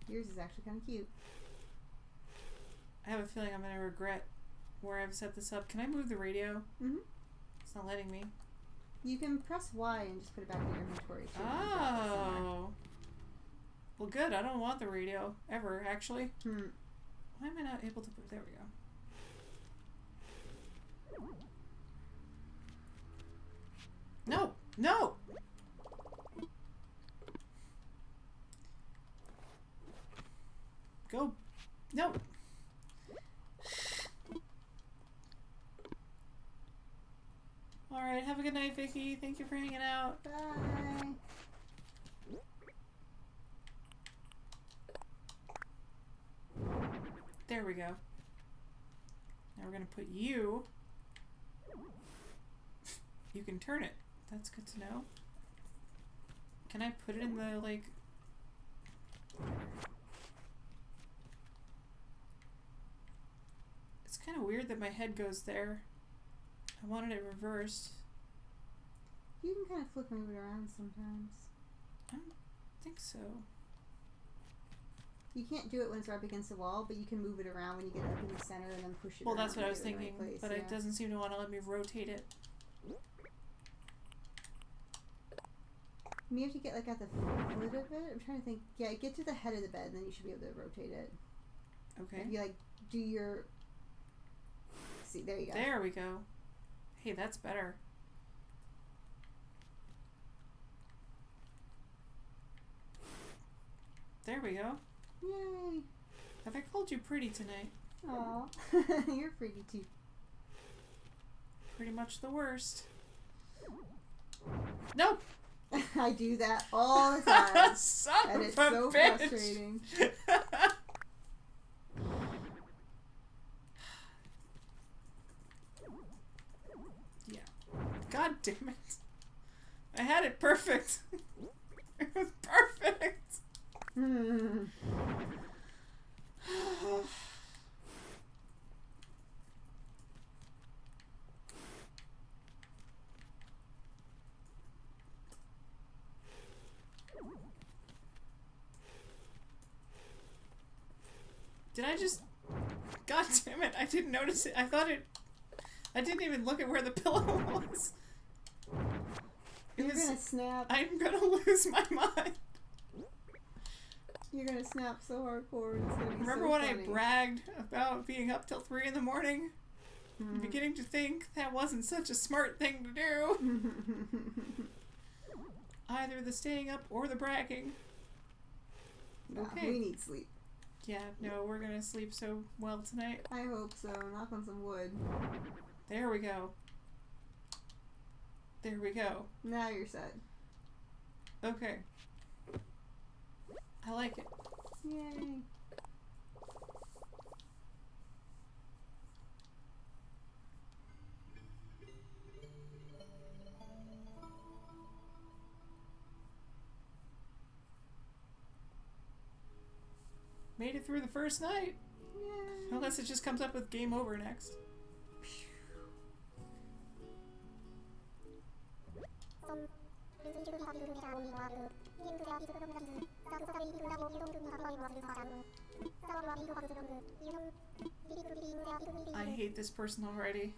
Yours is actually kind of cute. I have a feeling I'm going to regret where I've set this up. Can I move the radio? Mm-hmm. It's not letting me. You can press Y and just put it back in your inventory too. Oh. Well, good. I don't want the radio ever, actually. Why am I not able to put... There we go. No! No! Go. No! Alright, have a good night, Vicky. Thank you for hanging out. Bye. There we go. Now we're gonna put you... You can turn it. That's good to know. Can I put it in the, like... It's kind of weird that my head goes there. I wanted it reversed. You can kind of flip and move it around sometimes. I don't think so. You can't do it when it's right up against the wall, but you can move it around when you get it up in the center and then push it Well, around that's what I and was get it in the thinking, right place, but it doesn't seem to want to let me rotate it. You have to get like at the foot of it. I'm trying to think. Yeah, get to the head of the bed, and then you should be able to rotate it. Okay. If you like do your... See, there you go. There we go. Hey, that's better. There we go. Yay! Have I called you pretty tonight? Aw. You're pretty too. Pretty much the worst. Nope! I do that all the time. Son and of it's a so bitch. frustrating. Yeah. God damn it. I had it perfect. It was perfect. Did I just... God damn it, I didn't notice it. I thought it... I didn't even look at where the pillow was. You're gonna snap. I'm gonna lose my mind. You're gonna snap so hardcore. It's gonna be Remember so when funny. I bragged about being up till 3 in the morning? I'm beginning to think that wasn't such a smart thing to do. Either the staying up or the bragging. Nah, Okay. we need sleep. Yeah, no, we're gonna sleep so well tonight. I hope so. Knock on some wood. There we go. There we go. Now you're set. Okay. I like it. Yay. Made it through the first night. Yay. Unless it just comes up with game over next. I hate this person already.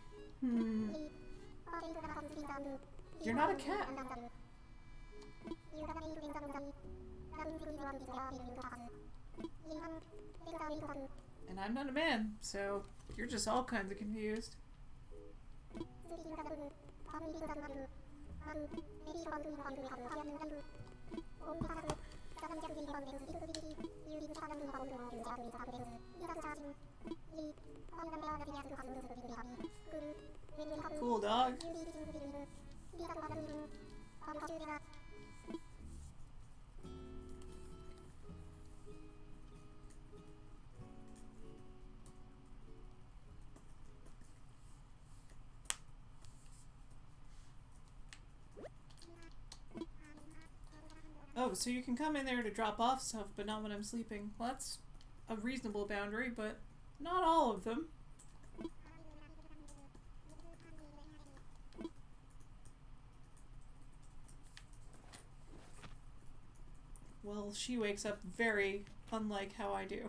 You're not a cat. And I'm not a man, so you're just all kinds of confused. Cool dog. Oh, so you can come in there to drop off stuff, but not when I'm sleeping. Well, that's a reasonable boundary, but not all of them. Well, she wakes up very unlike how I do.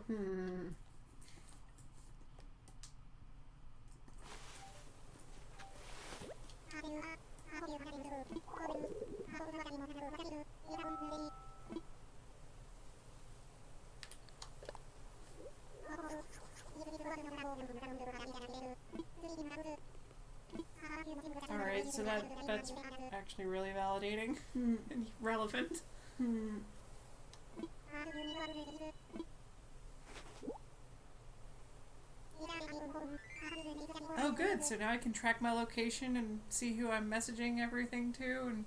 Alright, so that's actually really validating and relevant. Oh good, so now I can track my location and see who I'm messaging everything to and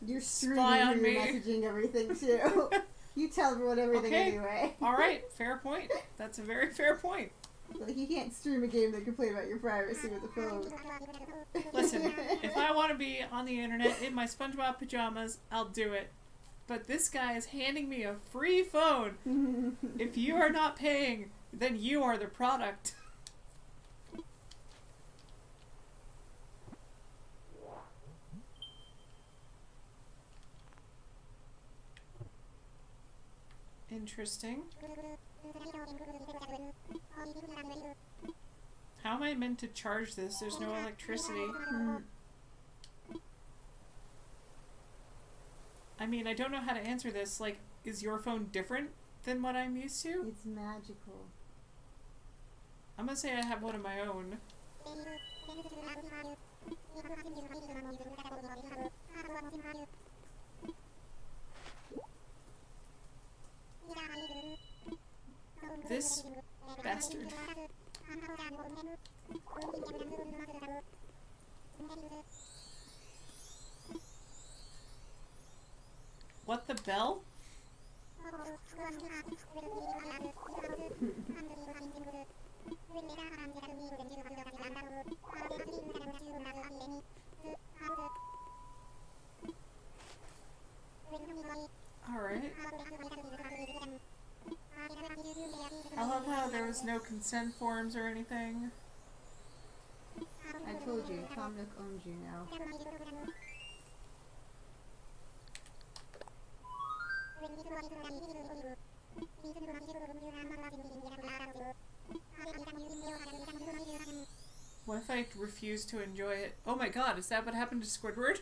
You're spy on me. messaging everything too. You tell everyone everything anyway. Alright, fair point. That's a very fair point. Like, you can't stream a game that complain about your privacy with a phone. Listen, if I want to be on the internet in my SpongeBob pajamas, I'll do it. But this guy is handing me a free phone. If you are not paying, then you are the product. Interesting. How am I meant to charge this? There's no electricity. I mean, I don't know how to answer this. Like, is your phone different than what I'm used to? It's magical. I'm gonna say I have one of my own. This bastard. What the bell? Alright. I love how there was no consent forms or anything. I told you, Tom Nook owns you now. What if I refuse to enjoy it? Oh my god, is that what happened to Squidward?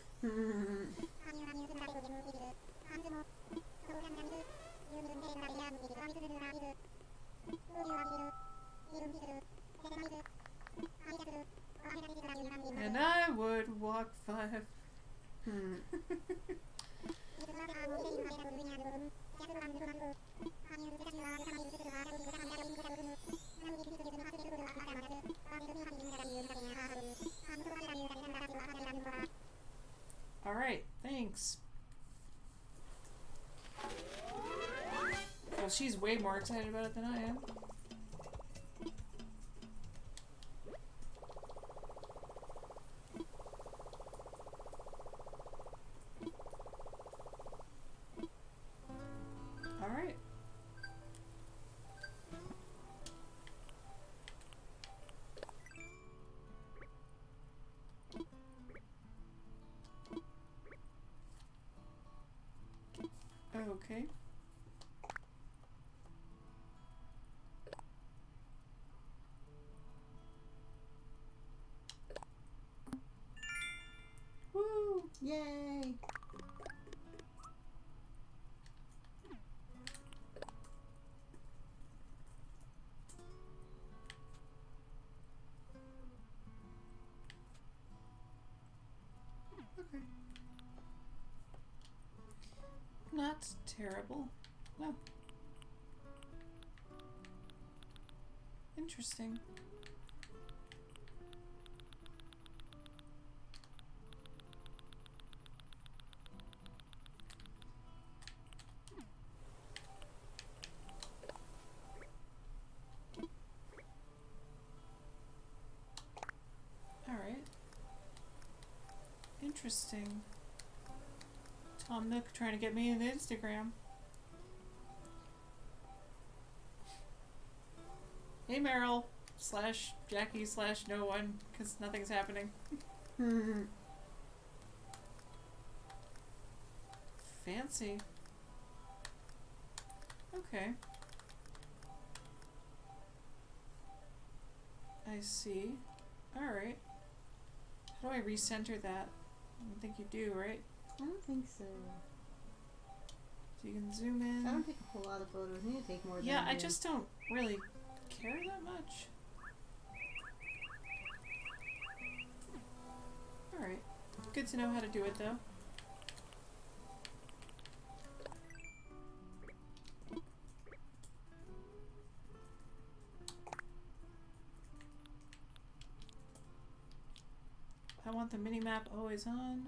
And I would walk 5. Alright, thanks. Well, she's way more excited about it than I am. Alright. Okay. Woo! Yay! Okay. Not terrible. No. Interesting. Alright. Interesting. Tom Nook trying to get me into Instagram. Hey Meryl / Jackie / no one, because nothing's happening. Fancy. okay. I see. Alright. How do I recenter that? I don't think you do, right? I don't think so. So you can zoom in. I don't take a whole lot of photos. I need to take more than Yeah, I do. just don't really care that much. Alright. Good to know how to do it, though. I want the mini-map always on.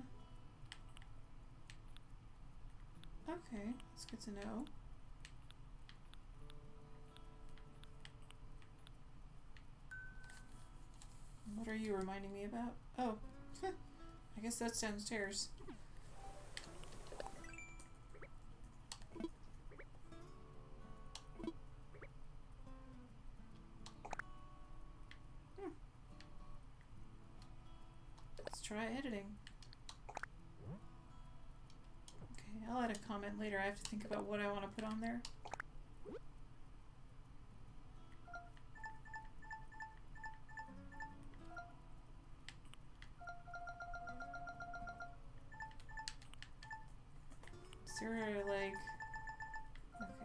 Okay, that's good to know. What are you reminding me about? Oh, I guess that's downstairs. Let's try editing. Okay, I'll add a comment later. I have to think about what I want to put on there. Is there like... Okay.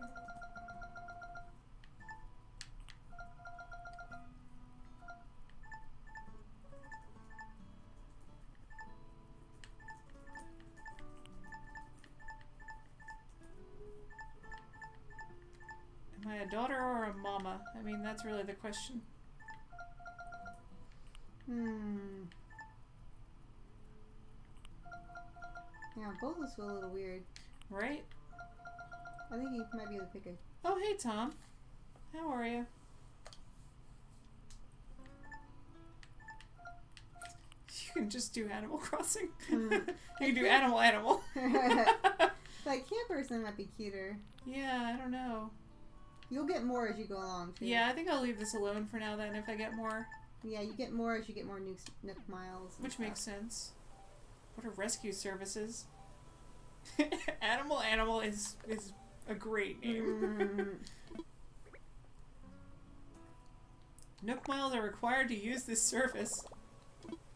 Am I a daughter or a mama? I mean, that's really the question. Yeah, both of us feel a little weird. Right? I think you might be able to pick a... Oh, hey, Tom. How are you? You can just do Animal Crossing. You can do Animal. Like, camperson might be cuter. Yeah, I don't know. You'll get more as you go along, too. Yeah, I think I'll leave this alone for now then if I get more. Yeah, you get more as you get more Nook miles. Which makes sense. What are rescue services? Animal is a great name. Nook miles are required to use this service.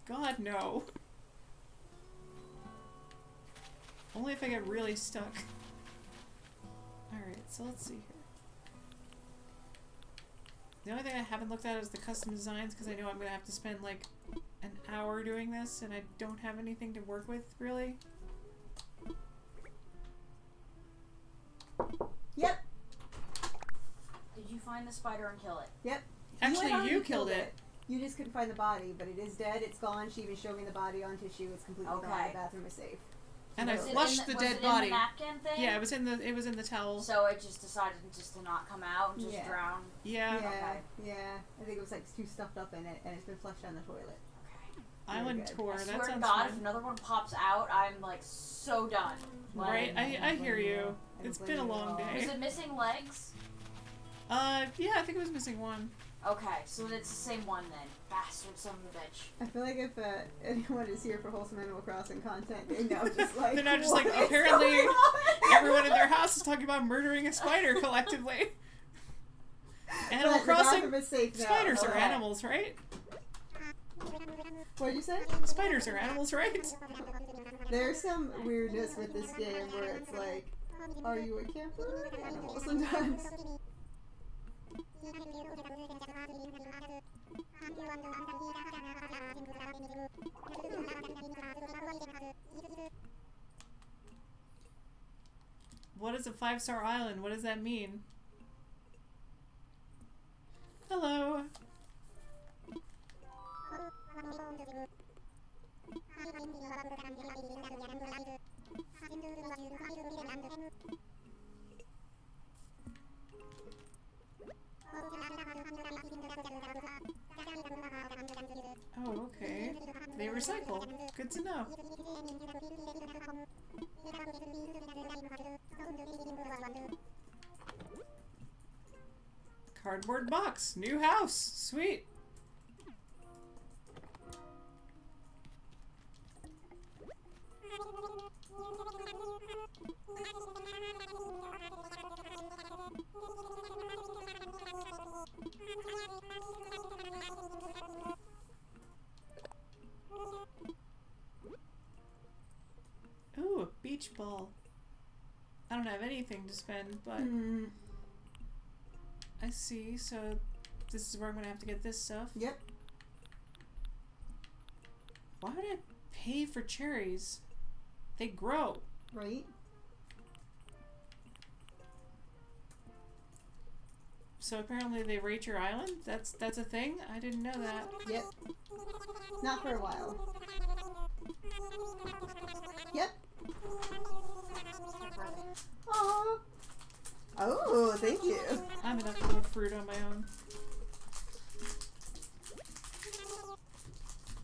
God, no. Only if I get really stuck. Alright, so let's see here. The only thing I haven't looked at is the custom designs because I know I'm going to have to spend like an hour doing this and I don't have anything to work with, really. Yep. Did you find the spider and kill it? Yep. Actually, had already you killed it. You just couldn't find the body, but it is dead. It's gone. She even showed me the body on tissue. It's completely gone. Okay. The bathroom is safe. And I Was it flushed in the was dead it body. In the napkin thing? Yeah, it was in the towel. So it just decided just to not come out and just Yeah. drown. Yeah. Yeah. Okay. Yeah. I think it was like too stuffed up in it, and it's been flushed down the toilet. Okay. Island good. tour. I That swear to sounds God, fun. if another one pops out, I'm like so done. Like, Right? I hear you. I don't It's blame been a you at long all. day. Was it missing legs? Yeah, I think it was missing one. Okay, so it's the same one then. Bastard son of a bitch. I feel like if anyone is here for wholesome Animal Crossing content, they now just like They're now just what like, is apparently going on? everyone in their house is talking about murdering a spider collectively. Animal But the Crossing. bathroom is safe now. Spiders are Okay. animals, right? What'd you say? Spiders are animals, right? There's some weirdness with this game where it's like, are you a camper? Animal sometimes. What is a 5-star island? What does that mean? Hello. Oh, okay. They recycle. Good to know. Cardboard box. New house. Sweet. beach ball. I don't have anything to spend, but I see. So this is where I'm gonna have to get this stuff. Yep. Why would I pay for cherries? They grow. Right. So apparently they rate your island? That's a thing? I didn't know that. Yep. Not for a while. Yep. Aww. Oh, thank you. I'm enough to grow fruit on my own.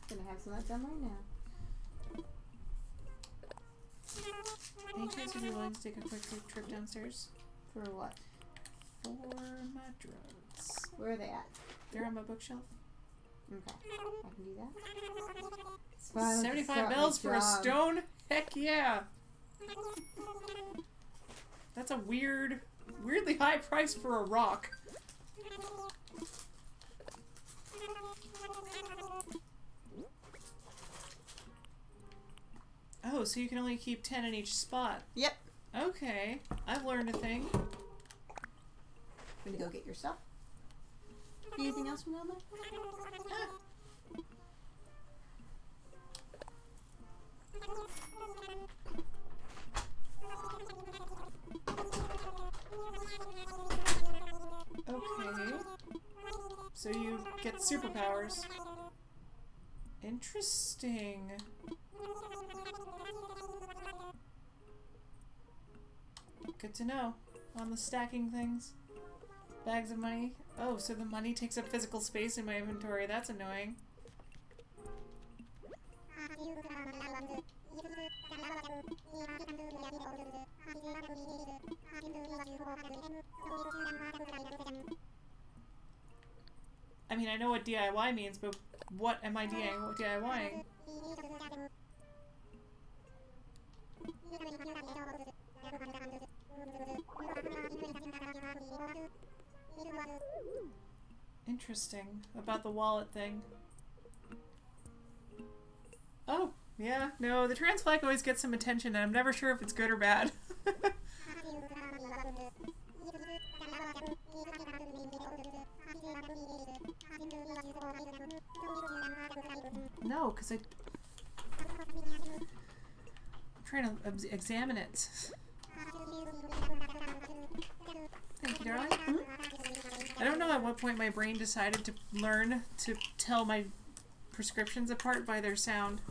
Gonna have some of that done right now. Any chance you'd be willing to take a quick trip downstairs? For what? For my drugs. Where are they at? They're on my bookshelf. Okay. I can do that. It's fine, 75 bells for a stone? Heck yeah! That's a weirdly high price for a rock. Oh, so you can only keep 10 in each spot. Yep. Okay, I've learned a thing. Gonna go get your stuff. Anything else from down there? Okay. So you get superpowers. Interesting. Good to know on the stacking things. Bags of money. Oh, so the money takes up physical space in my inventory. That's annoying. I mean, I know what DIY means, but what am I DIYing? Interesting. About the wallet thing. Oh, yeah. No, the trans flag always gets some attention, and I'm never sure if it's good or bad. No, because I'm trying to examine it. Thank you, darling. I don't know at what point my brain decided to learn to tell my prescriptions apart by their sound.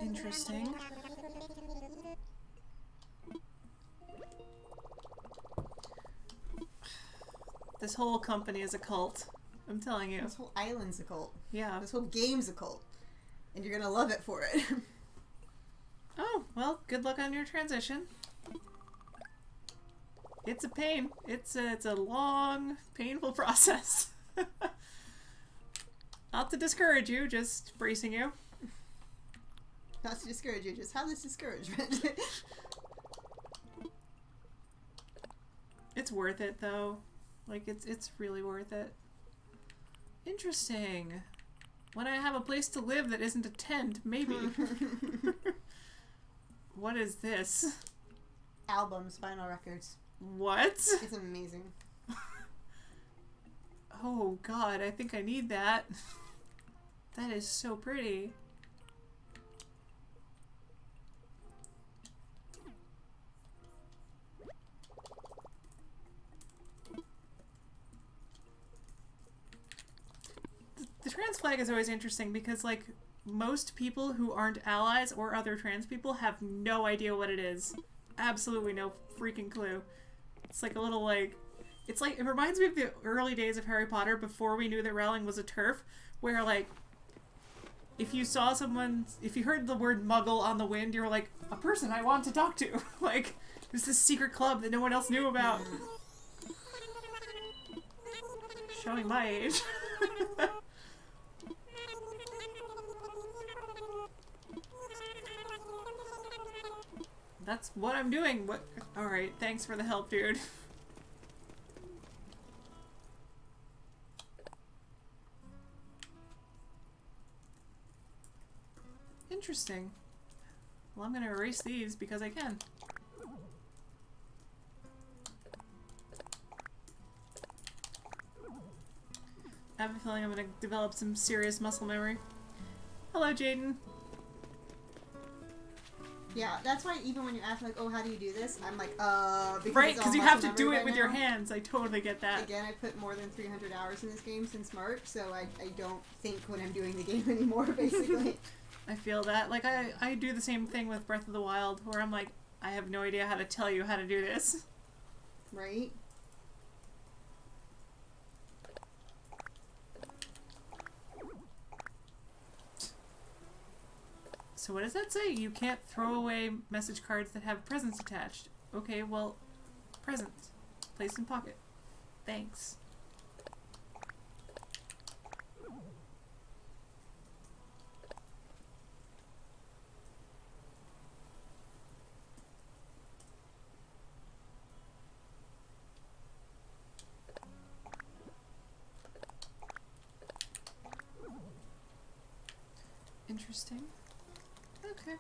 Interesting. This whole company is a cult. I'm telling you. This whole island's a cult. Yeah. This whole game's a cult. And you're gonna love it for it. Oh, well, good luck on your transition. It's a pain. It's a long, painful process. Not to discourage you, just bracing you. Not to discourage you, just have this discouragement. It's worth it, though. Like, it's really worth it. Interesting. When I have a place to live that isn't a tent, maybe. What is this? Albums, vinyl records. What? It's amazing. Oh god, I think I need that. That is so pretty. The trans flag is always interesting because, like, most people who aren't allies or other trans people have no idea what it is. Absolutely no freaking clue. It's like a little, like... It's like, it reminds me of the early days of Harry Potter before we knew that Rowling was a TERF, where, like, if you saw someone, if you heard the word muggle on the wind, you were like, a person I want to talk to. Like, there's this secret club that no one else knew about. Showing my age. That's what I'm doing. What Alright, thanks for the help, dude. Interesting. Well, I'm gonna erase these because I can. I have a feeling I'm gonna develop some serious muscle memory. Hello, Jaden. Yeah, that's why even when you ask like, oh, how do you do this? I'm like, because Right, it's all because you have muscle to do memory it right with your now. hands. I totally get that. Again, I put more than 300 hours in this game since March, so I don't think when I'm doing the game anymore, basically. I feel that. Like, I do the same thing with Breath of the Wild, where I'm like, I have no idea how to tell you how to do this. Right? So what does that say? You can't throw away message cards that have presents attached. Okay, well, presents. Placed in pocket. Thanks. Interesting. Okay.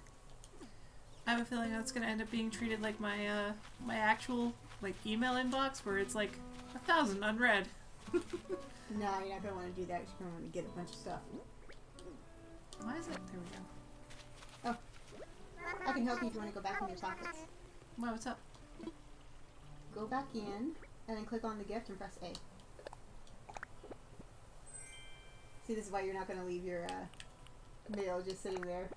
I have a feeling that's gonna end up being treated like my my actual like email inbox, where it's like 1,000 unread. No, you're not gonna want to do that. You're gonna want to get a bunch of stuff. Why is it? There we go. I can help you if you want to go back in your pockets. Wow, what's up? Go back in, and then click on the gift and press A. See, this is why you're not gonna leave your mail just sitting there.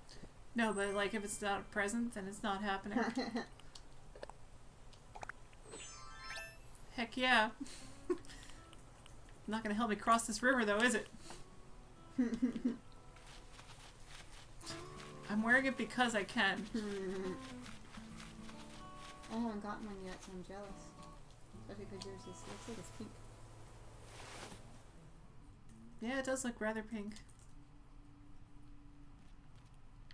No, but like if it's not a present, then it's not happening. Heck yeah. Not gonna help me cross this river though, is it? I'm wearing it because I can. I haven't gotten one yet, so I'm jealous. Especially because yours looks like it's pink. Yeah, it does look rather pink.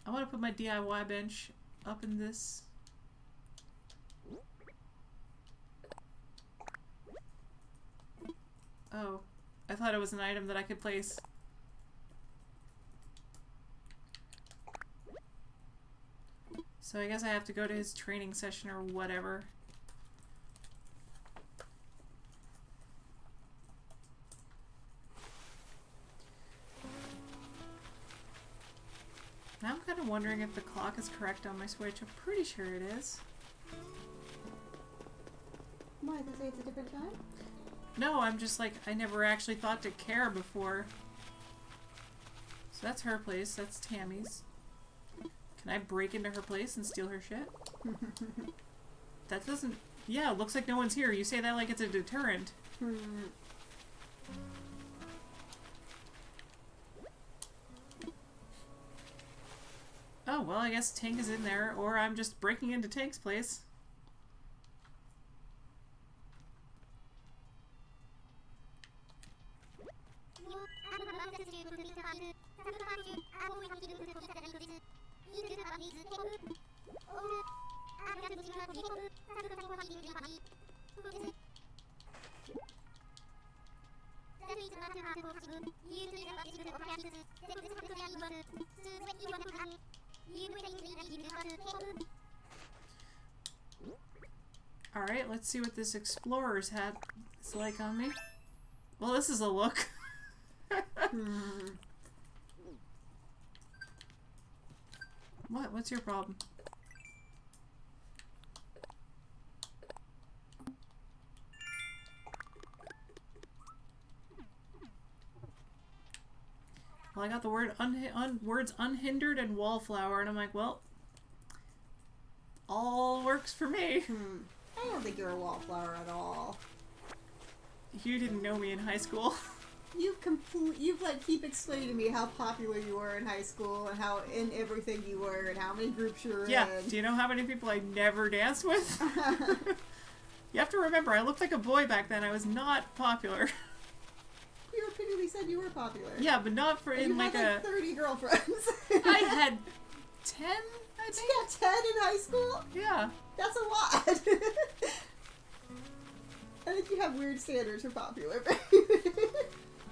I want to put my DIY bench up in this. Oh, I thought it was an item that I could place. So I guess I have to go to his training session or whatever. Now I'm kind of wondering if the clock is correct on my Switch. I'm pretty sure it is. Why, does it say it's a different time? No, I'm just like, I never actually thought to care before. So that's her place. That's Tammy's. Can I break into her place and steal her shit? That doesn't... Yeah, it looks like no one's here. You say that like it's a deterrent. Oh, well, I guess Tank is in there, or I'm just breaking into Tank's place. Alright, let's see what this explorer's hat is like on me. Well, this is a look. What? What's your problem? Well, I got the word words unhindered and wallflower, and I'm like, well, all works for me. I don't think you're a wallflower at all. You didn't know me in high school. You've like keep explaining to me how popular you were in high school and how in everything you were and how many groups you were Yeah, in. do you know how many people I never danced with? You have to remember, I looked like a boy back then. I was not popular. You repeatedly said you were popular. Yeah, but not for And in you like had a... like 30 girlfriends. I had 10, I To think. get 10 in high school? Yeah. That's a lot. I think you have weird standards for popular.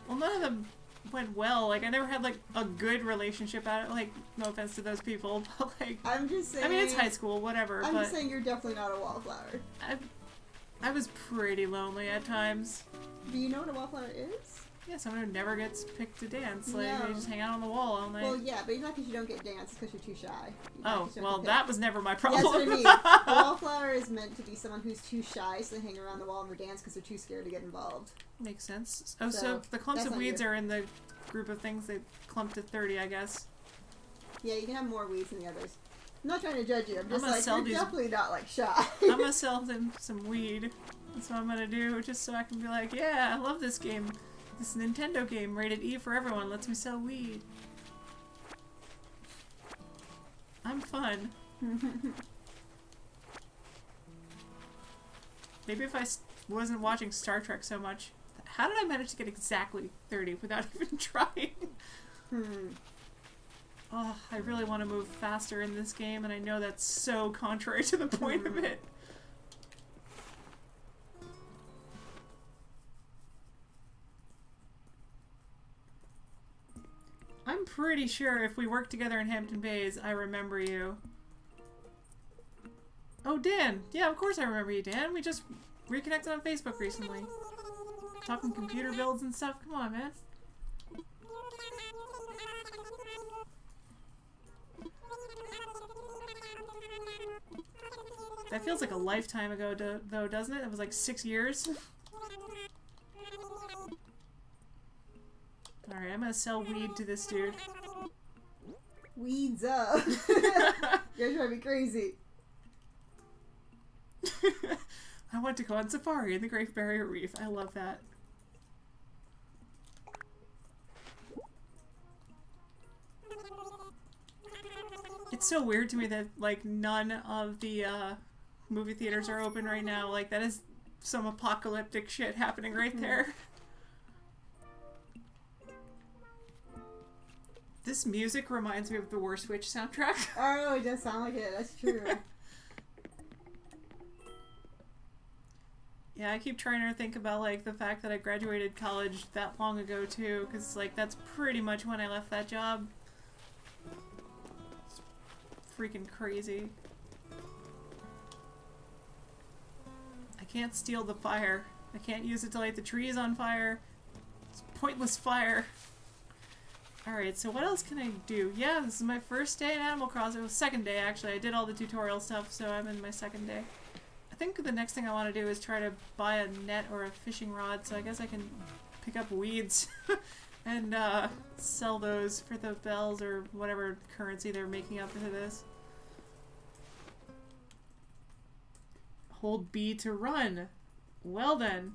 Well, none of them went well. Like, I never had, like, a good relationship out of it. Like, no offense to those people, but, like... I'm just saying... I mean, it's high school, whatever, I'm but... just saying you're definitely not a wallflower. I was pretty lonely at times. Do you know what a wallflower is? Yeah, someone who never gets picked to dance. Like, No. they just hang out on the wall all night. Well, yeah, but it's not because you don't get dance, it's because you're too shy. Oh, well, that was never my That's problem. what I mean. A wallflower is meant to be someone who's too shy, so they hang around the wall and they dance because they're too scared to get involved. Makes sense. Oh, so So, the clumps that's of not weeds you. are in the group of things they clumped to 30, I guess. Yeah, you can have more weeds than the others. I'm not trying to judge you. I'm just gonna like, sell you're these- definitely not, like, shy. I'm gonna sell them some weed. That's what I'm gonna do, just so I can be like, yeah, I love this game. This Nintendo game, rated E for everyone, lets me sell weed. I'm fun. Maybe if I wasn't watching Star Trek so much. How did I manage to get exactly 30 without even trying? Oh, I really want to move faster in this game, and I know that's so contrary to the point of it. I'm pretty sure if we work together in Hampton Bays, I remember you. Oh, Dan. Yeah, of course I remember you, Dan. We just reconnected on Facebook recently. Talking computer builds and stuff. Come on, man. That feels like a lifetime ago, though, doesn't it? It was like 6 years. Alright, I'm gonna sell weed to this dude. Weeds up. You're trying to be crazy. I want to go on safari in the Great Barrier Reef. I love that. It's so weird to me that, like, none of the movie theaters are open right now. Like, that is some apocalyptic shit happening right there. This music reminds me of the War Switch soundtrack. Oh, it does sound like it. That's true. Yeah, I keep trying to think about, like, the fact that I graduated college that long ago, too, because, like, that's pretty much when I left that job. It's freaking crazy. I can't steal the fire. I can't use it to light the trees on fire. It's pointless fire. Alright, so what else can I do? Yeah, this is my first day in Animal Crossing. It was second day, actually. I did all the tutorial stuff, so I'm in my second day. I think the next thing I want to do is try to buy a net or a fishing rod, so I guess I can pick up weeds and sell those for the bells or whatever currency they're making up into this. Hold B to run. Well then.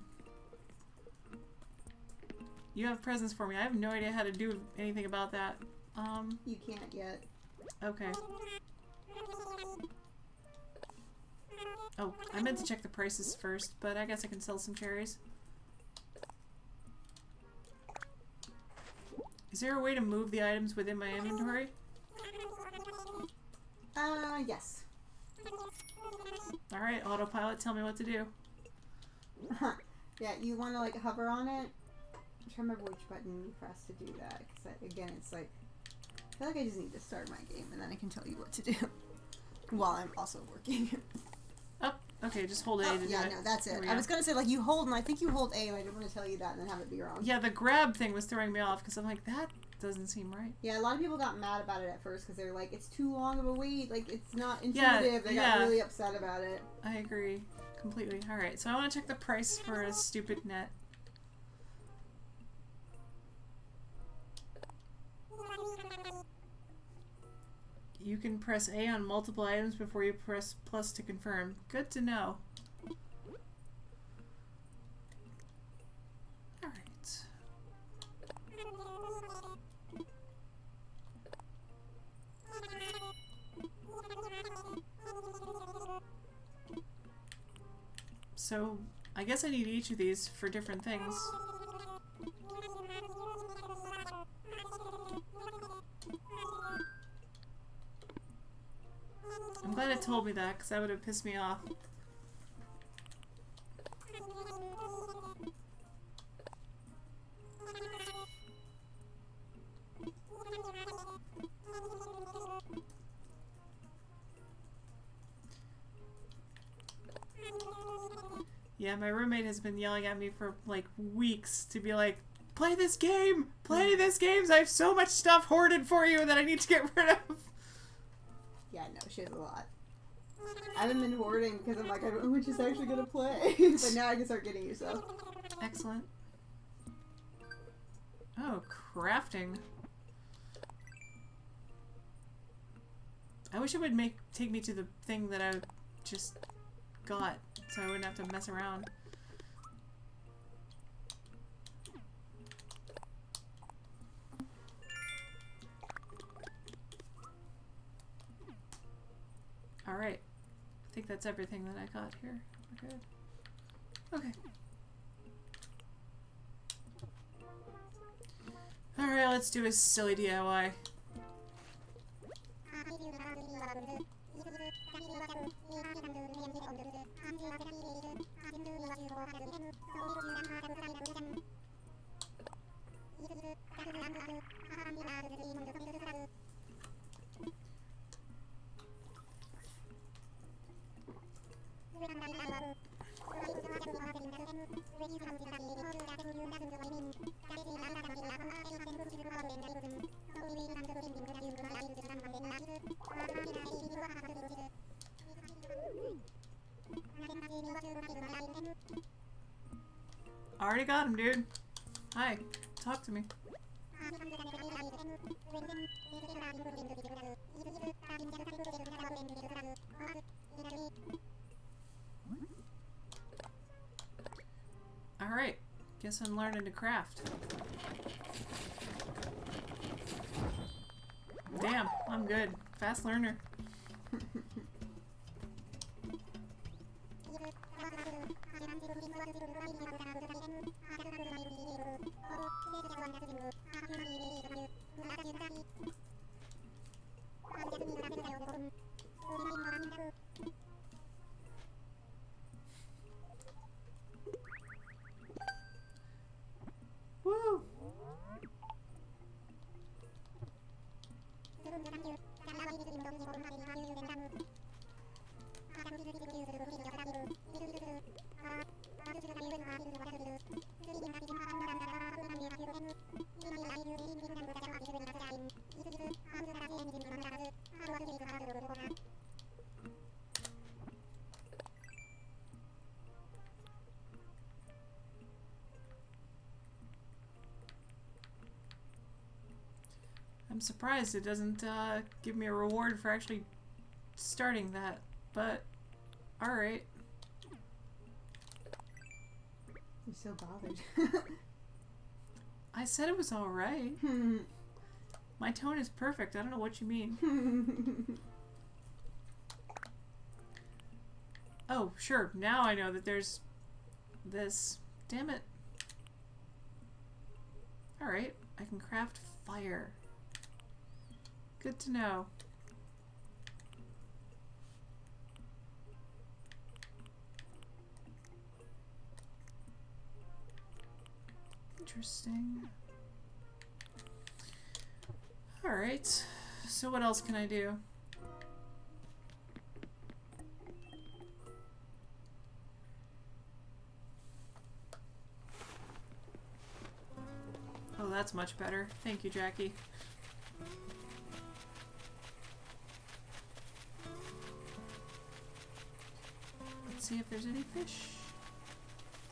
You have presents for me. I have no idea how to do anything about that. You can't yet. Okay. Oh, I meant to check the prices first, but I guess I can sell some cherries. Is there a way to move the items within my inventory? Yes. Alright, autopilot, tell me what to do. Yeah, you want to, like, hover on it. I'm trying to remember which button you press to do that. Because, again, it's like... I feel like I just need to start my game, and then I can tell you what to do. While I'm also working. Oh, okay, just hold A to do yeah, it. no, that's There it. we I go. was going to say, like, you hold, and I think you hold A, and I didn't want to tell you that and then have it be wrong. Yeah, the grab thing was throwing me off, because I'm like, that doesn't seem right. Yeah, a lot of people got mad about it at first, because they were like, it's too long of a wait, like, it's not Yeah, intuitive. They yeah. got really upset about it. I agree. Completely. Alright, so I want to check the price for a stupid net. You can press A on multiple items before you press plus to confirm. Good to know. Alright. So, I guess I need each of these for different things. I'm glad it told me that, because that would have pissed me off. Yeah, my roommate has been yelling at me for like weeks to be like, play this game! Play this game! I have so much stuff hoarded for you that I need to get rid of. Yeah, no, she has a lot. I haven't been hoarding because I'm like, I don't know when she's actually gonna play. But now I can start getting you stuff. Excellent. Oh, crafting. I wish it would take me to the thing that I just got, so I wouldn't have to mess around. Alright. I think that's everything that I got here. We're good. Okay. Alright, let's do a silly DIY. Already got him, dude. Hi. Talk to me. Alright. Guess I'm learning to craft. Damn, I'm good. Fast learner. Woo! I'm surprised it doesn't give me a reward for actually starting that, but alright. You're so bothered. I said it was alright. My tone is perfect. I don't know what you mean. Oh, sure. Now I know that there's this. Damn it. Alright. I can craft fire. Good to know. Interesting. Alright. So what else can I do? Oh, that's much better. Thank you, Jackie. Let's see if there's any fish.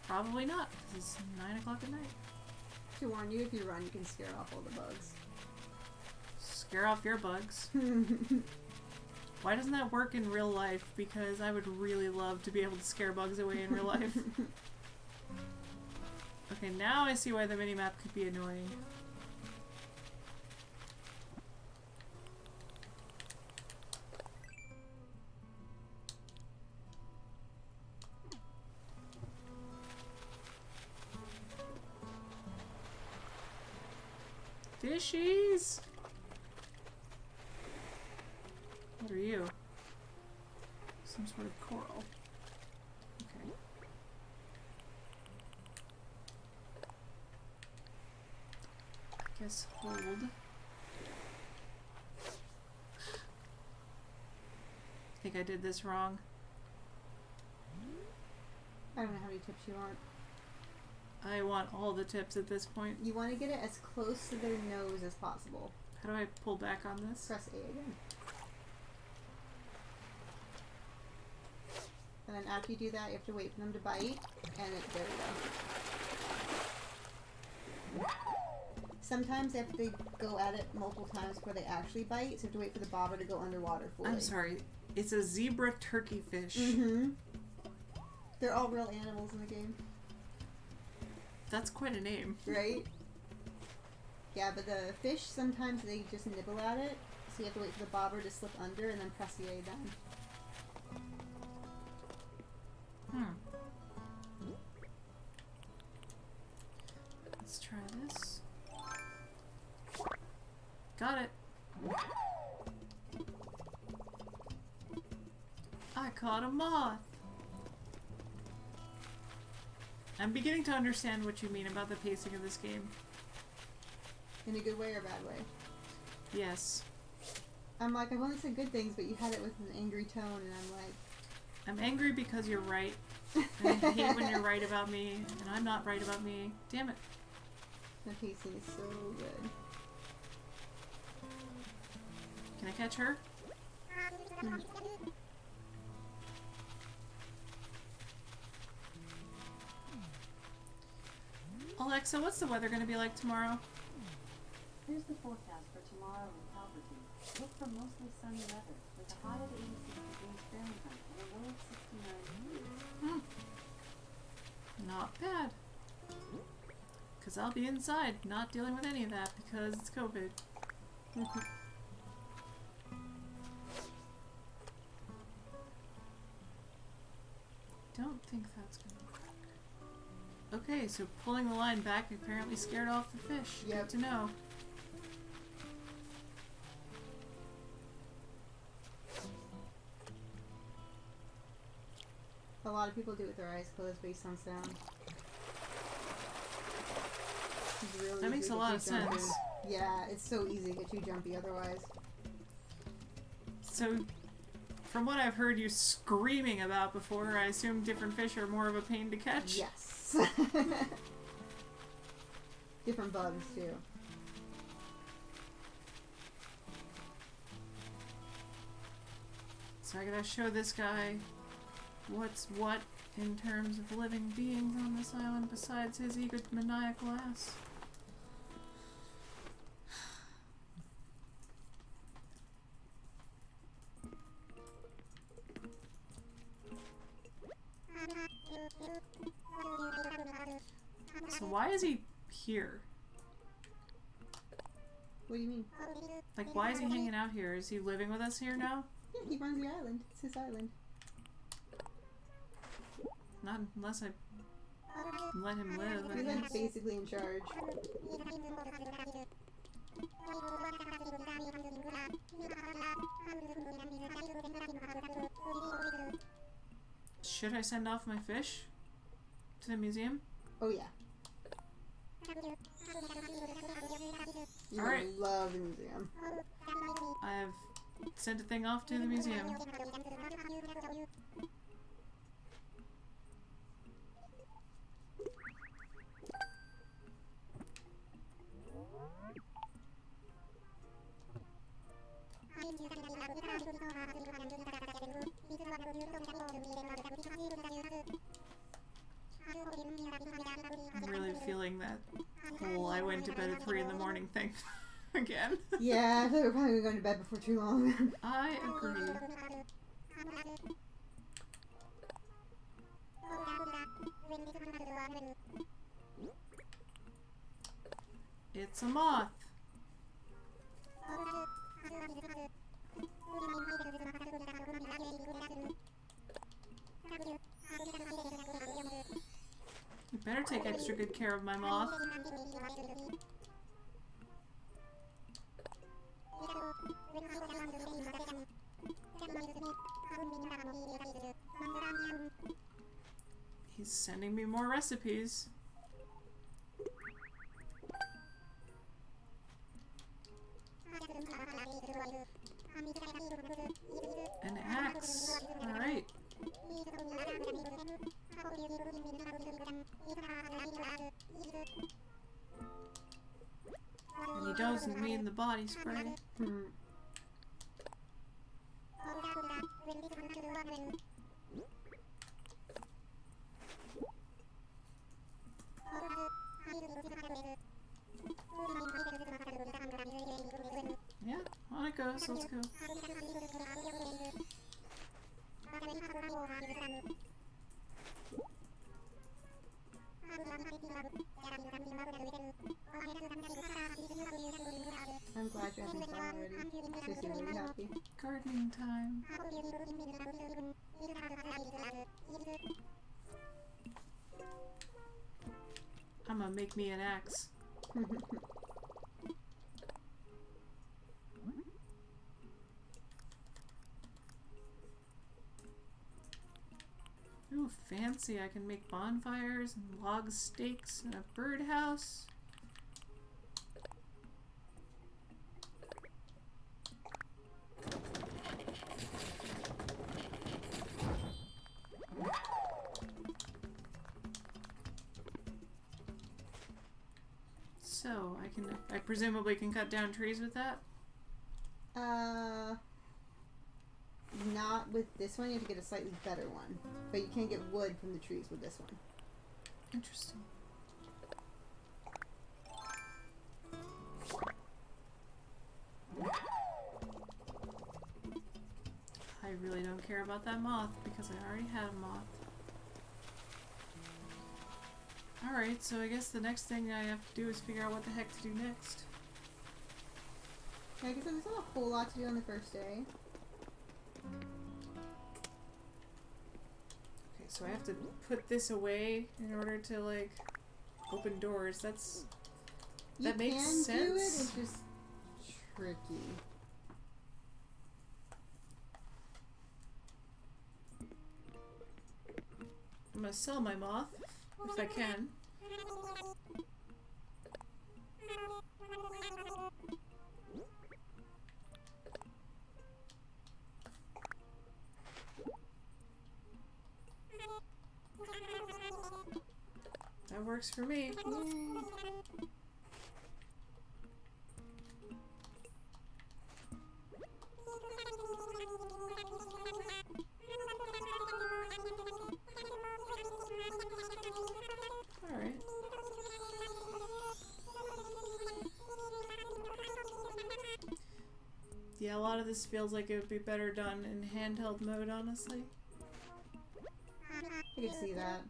Probably not, because it's 9 o'clock at night. To warn you, if you run, you can scare off all the bugs. Scare off your bugs. Why doesn't that work in real life? Because I would really love to be able to scare bugs away in real life. Okay, now I see why the minimap could be annoying. Fishies! What are you? Some sort of coral. Okay. I guess hold. I think I did this wrong. I don't know how many tips you want. I want all the tips at this point. You want to get it as close to their nose as possible. How do I pull back on this? Press A again. And then after you do that, you have to wait for them to bite, and there we go. Sometimes if they go at it multiple times before they actually bite, so you have to wait for the bobber to go underwater fully. I'm sorry. It's a zebra turkey fish. Mm-hmm. They're all real animals in the game. That's quite a name. Right? Yeah, but the fish, sometimes they just nibble at it, so you have to wait for the bobber to slip under and then press the A then. Let's try this. Got it. I caught a moth. I'm beginning to understand what you mean about the pacing of this game. In a good way or bad way? Yes. I'm like, I've only said good things, but you had it with an angry tone, and I'm like... I'm angry because you're right. And I hate when you're right about me, and I'm not right about me. Damn it. The pacing is so good. Can I catch her? Alexa, what's the weather going to be like tomorrow? Here's the forecast for tomorrow in Calverton. Look for mostly sunny weather, with a high of 86 degrees Fahrenheit and a low of 69 degrees. Not bad. Because I'll be inside, not dealing with any of that, because it's COVID. Don't think that's going to work. Okay, so pulling the line back apparently scared off the fish. Yep. Good to know. A lot of people do it with their eyes closed based on sound. It's really That easy makes to a get lot you of jumpy. sense. Yeah, it's so easy to get you jumpy otherwise. So, from what I've heard you screaming about before, I assume different fish are more of a pain to catch? Yes. Different bugs, too. So I gotta show this guy what's what in terms of living beings on this island besides his egomaniacal ass. So why is he here? What do you mean? Like, why is he hanging out here? Is he living with us here now? Yeah, he runs the island. It's his island. Not unless I let him live, I He's like guess. basically in charge. Should I send off my fish to the museum? Oh yeah. You Alright. love the museum. I have sent a thing off to the museum. I'm really feeling that whole I went to bed at 3 in the morning thing again. Yeah, I thought we were probably going to bed before too long. I agree. It's a moth. You better take extra good care of my moth. He's sending me more recipes. An axe. Alright. And he doesn't mean the body spray. Yeah, on it goes. Let's go. I'm glad you're having fun already. Makes me really happy. Gardening time. I'm gonna make me an axe. Ooh, fancy. I can make bonfires and log stakes and a birdhouse. So, I presumably can cut down trees with that? Not with this one. You have to get a slightly better one. But you can get wood from the trees with this one. Interesting. I really don't care about that moth because I already had a moth. Alright, so I guess the next thing I have to do is figure out what the heck to do next. Yeah, I guess there's not a whole lot to do on the first day. Okay, so I have to put this away in order to, like, open doors. That makes sense. You can do it, it's just tricky. I'm gonna sell my moth, if I can. That works for me. Alright. Yeah, a lot of this feels like it would be better done in handheld mode, honestly. I can see that.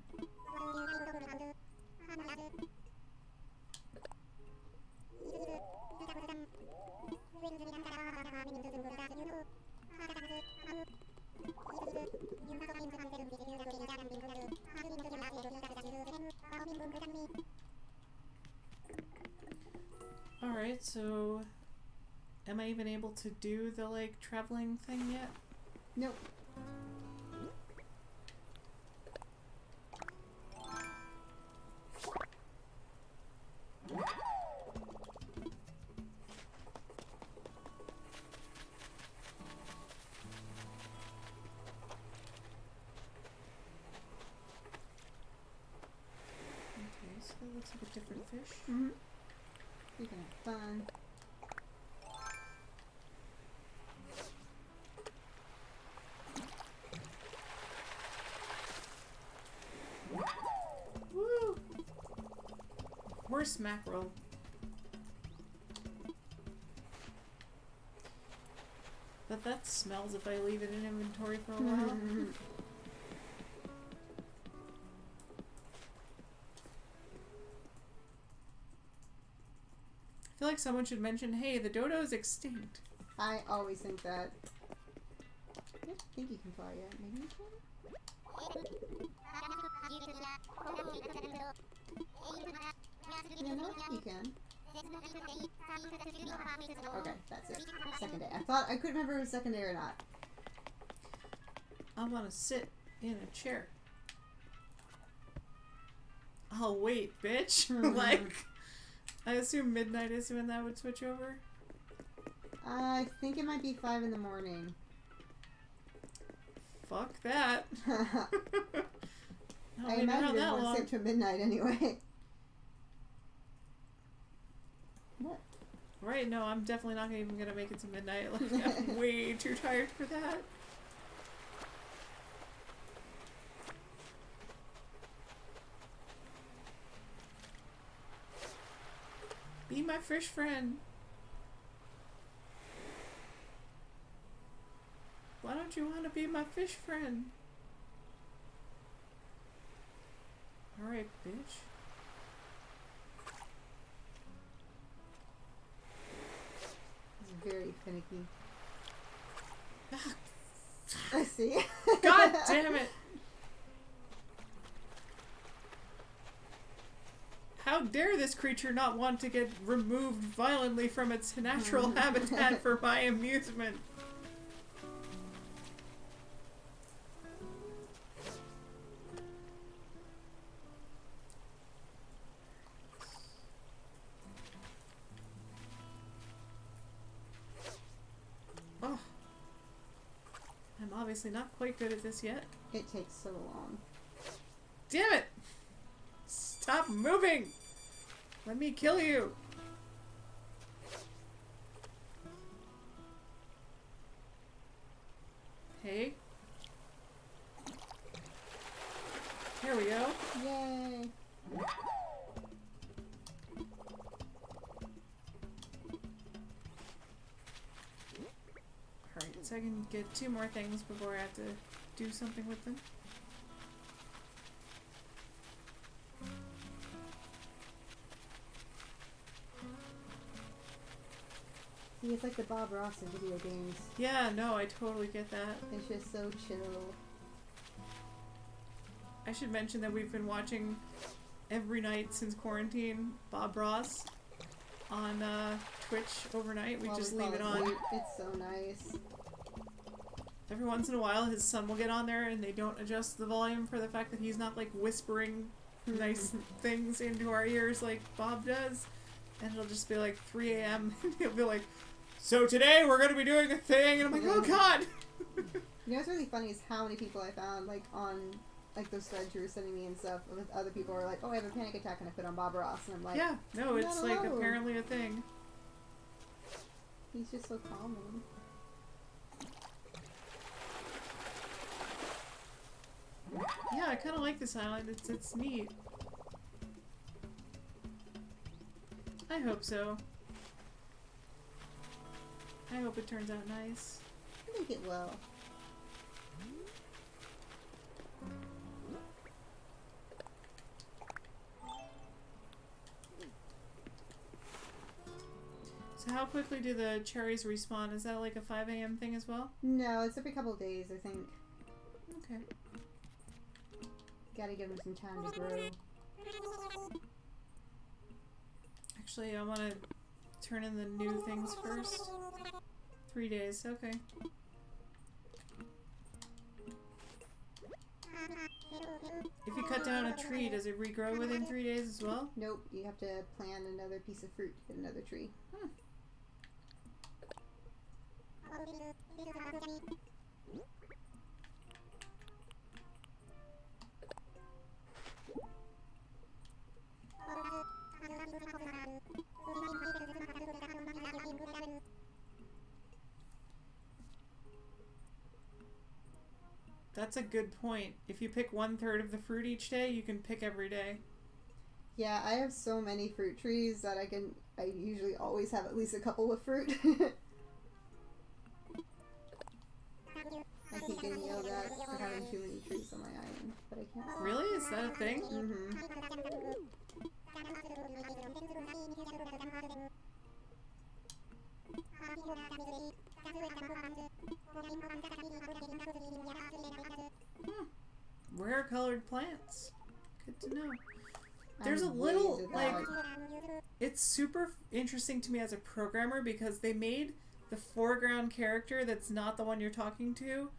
Alright, so am I even able to do the, like, traveling thing yet? Nope. Okay, so that looks like a different fish. Mm-hmm. You can have fun. Woo! Worse mackerel. But that smells if I leave it in inventory for a while. I feel like someone should mention, hey, the dodo's extinct. I always think that. I don't think you can fly yet. Maybe you can? Yeah, no, you can. Okay, that's it. Second day. I couldn't remember if it was second day or not. I want to sit in a chair. I'll wait, bitch. Like, I assume midnight is when that would switch over. I think it might be 5 in the morning. Fuck that. I imagine it won't sit till midnight anyway. What? Right, no, I'm definitely not even gonna make it to midnight. Like, I'm way too tired for that. Be my fish friend. Why don't you want to be my fish friend? Alright, bitch. It's very finicky. I see. God damn it! How dare this creature not want to get removed violently from its natural habitat for my amusement? Oh. I'm obviously not quite good at this yet. It takes so long. Damn it! Stop moving! Let me kill you! Hey. Here we go. Yay! Alright, so I can get 2 more things before I have to do something with them. See, it's like the Bob Ross of video games. Yeah, no, I totally get that. It's just so chill. I should mention that we've been watching every night since quarantine Bob Ross on Twitch overnight. We While just we leave it fall on. asleep. It's so nice. Every once in a while his son will get on there and they don't adjust the volume for the fact that he's not like whispering nice things into our ears like Bob does. And it'll just be like 3 a.m. and he'll be like, so today we're gonna be doing a thing, and I'm like, oh god! You know what's really funny is how many people I found like on like those threads you were sending me and stuff with other people who are like, oh, I have a panic attack and I put on Bob Ross, and I'm like, Yeah, no, "You're it's not like alone." apparently a thing. He's just so calming. Yeah, I kinda like this island, it's neat. I hope so. I hope it turns out nice. I think it will. So how quickly do the cherries respawn? Is that like a 5 a.m. thing as well? No, it's every couple of days, I think. Okay. Gotta give him some time to grow. Actually, I want to turn in the new things first. 3 days, okay. If you cut down a tree, does it regrow within 3 days as well? Nope, you have to plant another piece of fruit to get another tree. That's a good point. If you pick 1/3 of the fruit each day, you can pick every day. Yeah, I have so many fruit trees that I usually always have at least a couple with fruit. I keep getting yelled at for having too many trees on my island, but I can't. Really? Is that a thing? Mm-hmm. Rare colored plants. Good to know. There's a I'm little, way like, dog. it's super interesting to me as a programmer because they made the foreground character that's not the one you're talking to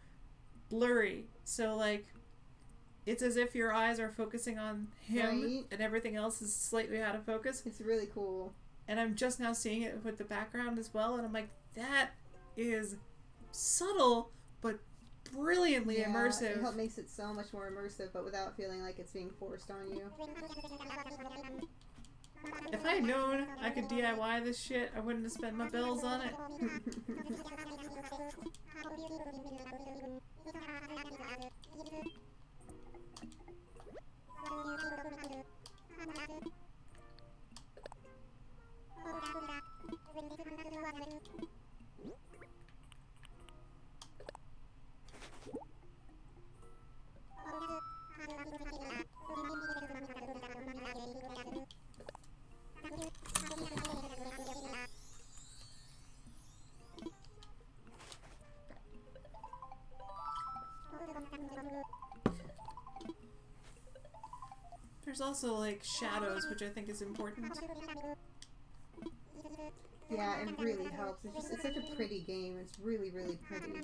blurry. So like, it's as if your eyes are focusing on him Right. and everything else is slightly out of focus. It's really cool. And I'm just now seeing it with the background as well, and I'm like, that is subtle but brilliantly immersive. It makes it so much more immersive, but without feeling like it's being forced on you. If I had known I could DIY this shit, I wouldn't have spent my bills on it. There's also like shadows, which I think is important. Yeah, it really helps. It's such a pretty game. It's really, really pretty.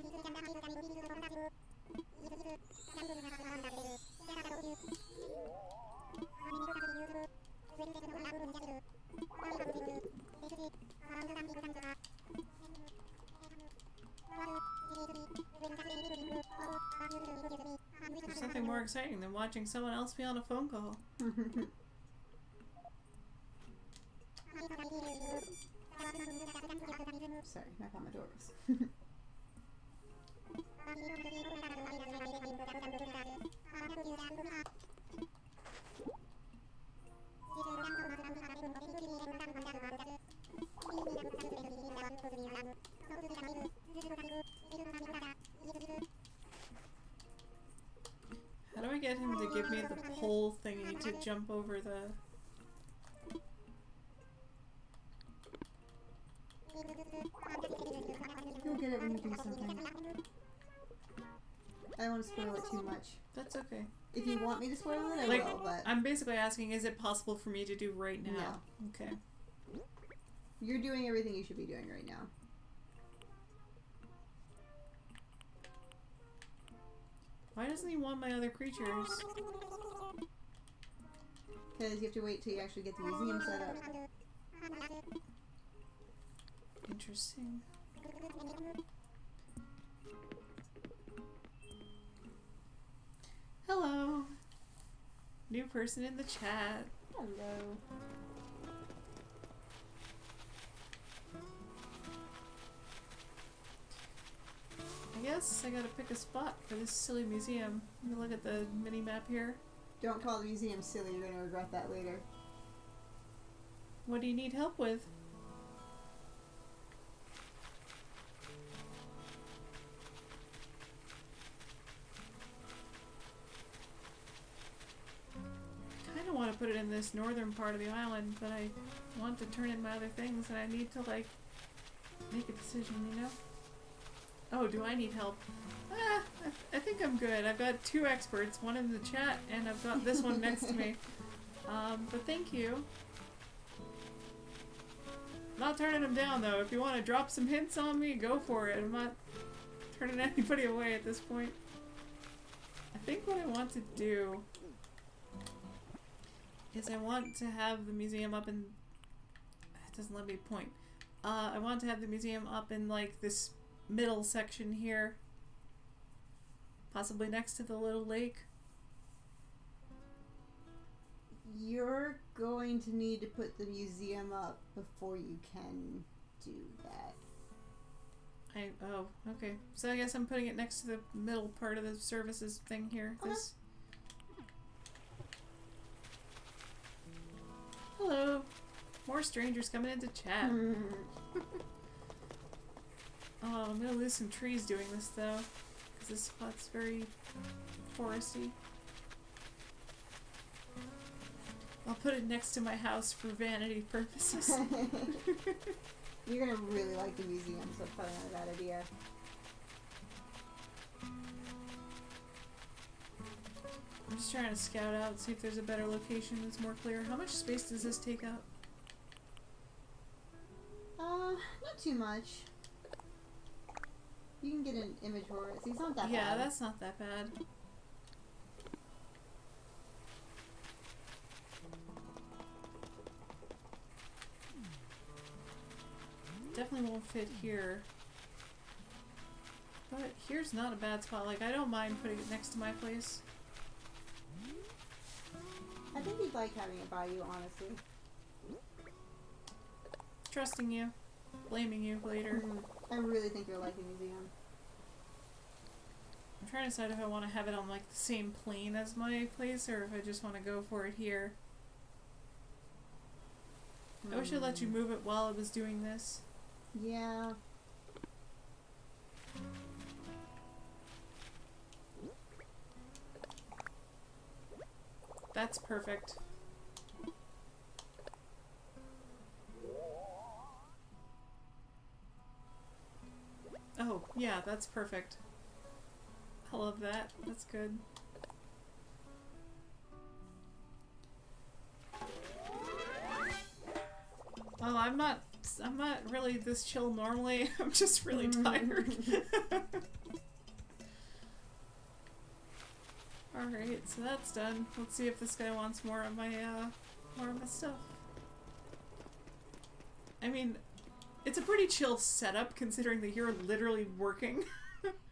There's nothing more exciting than watching someone else be on a phone call. Sorry, my Pomodoros. How do I get him to give me the pole thingy to jump over the... You'll get it when you do something. I don't want to spoil it too much. That's okay. If you want me to spoil it, I Like, will, but I'm basically asking, is it possible for me to do right now? No. Okay. you're doing everything you should be doing right now. Why doesn't he want my other creatures? Because you have to wait till you actually get the museum set up. Interesting. Hello. New person in the chat. Hello. I guess I gotta pick a spot for this silly museum. Let me look at the mini map here. Don't call the museum silly, you're gonna regret that later. What do you need help with? I kinda wanna put it in this northern part of the island, but I want to turn in my other things and I need to like make a decision, you know? Oh, do I need help? I think I'm good. I've got 2 experts, one in the chat, and I've got this one next to me. But thank you. Not turning them down though. If you want to drop some hints on me, go for it. I'm not turning anybody away at this point. I think what I want to do is I want to have the museum up in... It doesn't let me point. I want to have the museum up in like this middle section here. Possibly next to the little lake. You're going to need to put the museum up before you can do that. Oh, okay. So I guess I'm putting it next to the middle part of the services thing here. Okay. This. Hello. More strangers coming into chat. Oh, I'm gonna lose some trees doing this though, because this spot's very foresty. I'll put it next to my house for vanity purposes. You're gonna really like the museum, so it's probably not a bad idea. I'm just trying to scout out, see if there's a better location that's more clear. How much space does this take up? Not too much. You can get an image for it. See, it's not that Yeah, bad. that's not that bad. Definitely won't fit here. But here's not a bad spot. Like, I don't mind putting it next to my place. I think you'd like having it by you, honestly. Trusting you. Blaming you later. I really think you'll like the museum. I'm trying to decide if I want to have it on, like, the same plane as my place, or if I just want to go for it here. I wish it let you move it while it was doing this. Yeah. That's perfect. Oh, yeah, that's perfect. I love that. That's good. Oh, I'm not really this chill normally. I'm just really tired. Alright, so that's done. Let's see if this guy wants more of my stuff. I mean, it's a pretty chill setup considering that you're literally working.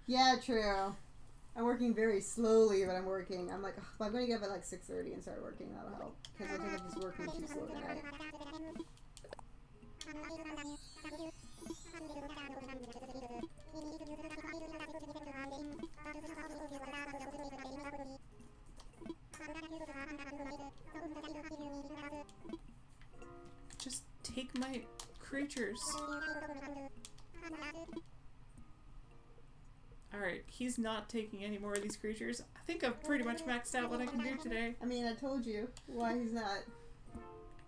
Yeah, true. I'm working very slowly, but I'm working. I'm like, ugh, I'm going to get up at like 6:30 and start working. That'll help. Because I think I'm just working too slow tonight. Just take my creatures. Alright, he's not taking any more of these creatures. I think I've pretty much maxed out what I can do today. I mean, I told you why he's not.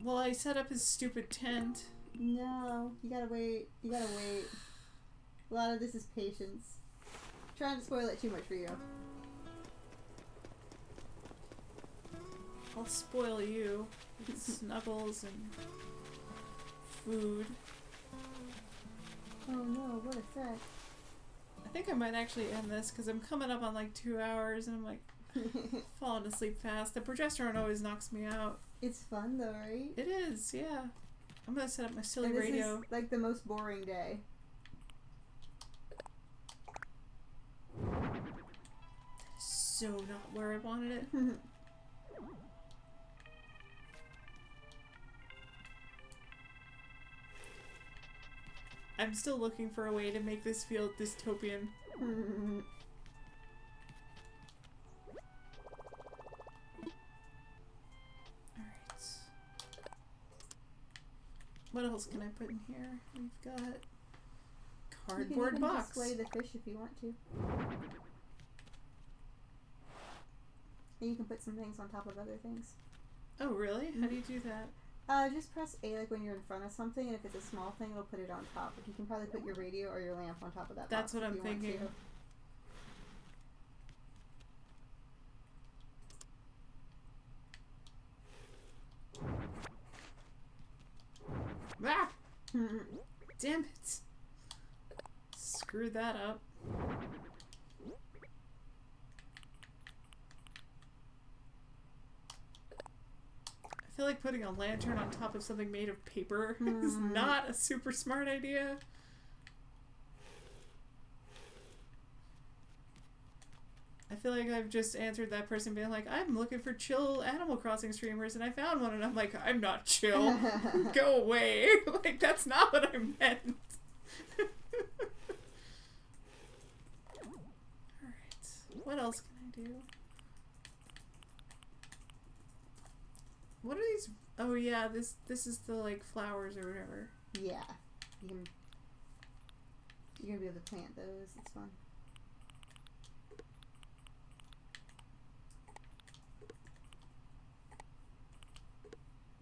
Well, I set up his stupid tent. No, you gotta wait. You gotta wait. A lot of this is patience. Trying to spoil it too much for you. I'll spoil you with snuggles and food. Oh no, what a sec. I think I might actually end this because I'm coming up on like 2 hours and I'm like falling asleep fast. The progesterone always knocks me out. It's fun though, right? It is, yeah. I'm gonna set up my silly And this radio. is like the most boring day. So not where I wanted it. I'm still looking for a way to make this feel dystopian. Alright. What else can I put in here? We've got cardboard you can box. display the fish if you want to. And you can put some things on top of other things. Oh really? How do you do that? Just press A like when you're in front of something, and if it's a small thing, it'll put it on top. But you can probably put your radio or your lamp on top of that That's box what if I'm you want thinking. to. Ah! Damn it! Screwed that up. I feel like putting a lantern on top of something made of paper is not a super smart idea. I feel like I've just answered that person being like, I'm looking for chill Animal Crossing streamers and I found one and I'm like, I'm not chill. Go away. Like, that's not what I meant. Alright. What else can I do? What are these? Oh yeah, this is the like flowers or whatever. Yeah. You're gonna be able to plant those. It's fun.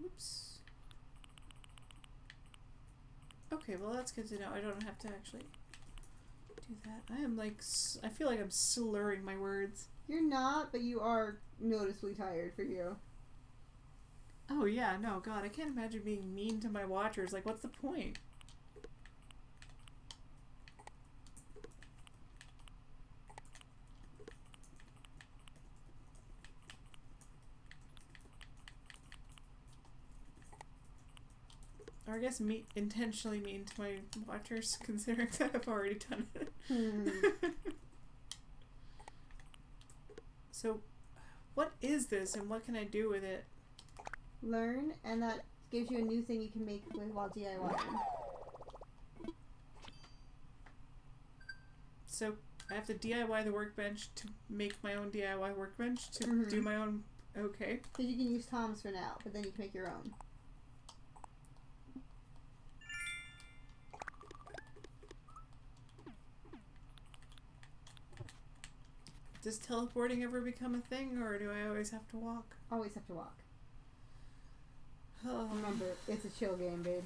Oops. Okay, well that's good to know. I don't have to actually do that. I am like, I feel like I'm slurring my words. You're not, but you are noticeably tired for you. Oh yeah, no, God, I can't imagine being mean to my watchers. Like, what's the point? Or I guess intentionally mean to my watchers, considering that I've already done it. So, what is this and what can I do with it? Learn, and that gives you a new thing you can make while DIYing. So, I have to DIY the workbench to make my own DIY workbench to do my own. Okay. Because you can use Tom's for now, but then you can make your own. Does teleporting ever become a thing, or do I always have to walk? Always have to walk. Oh. Remember, it's a chill game, babe.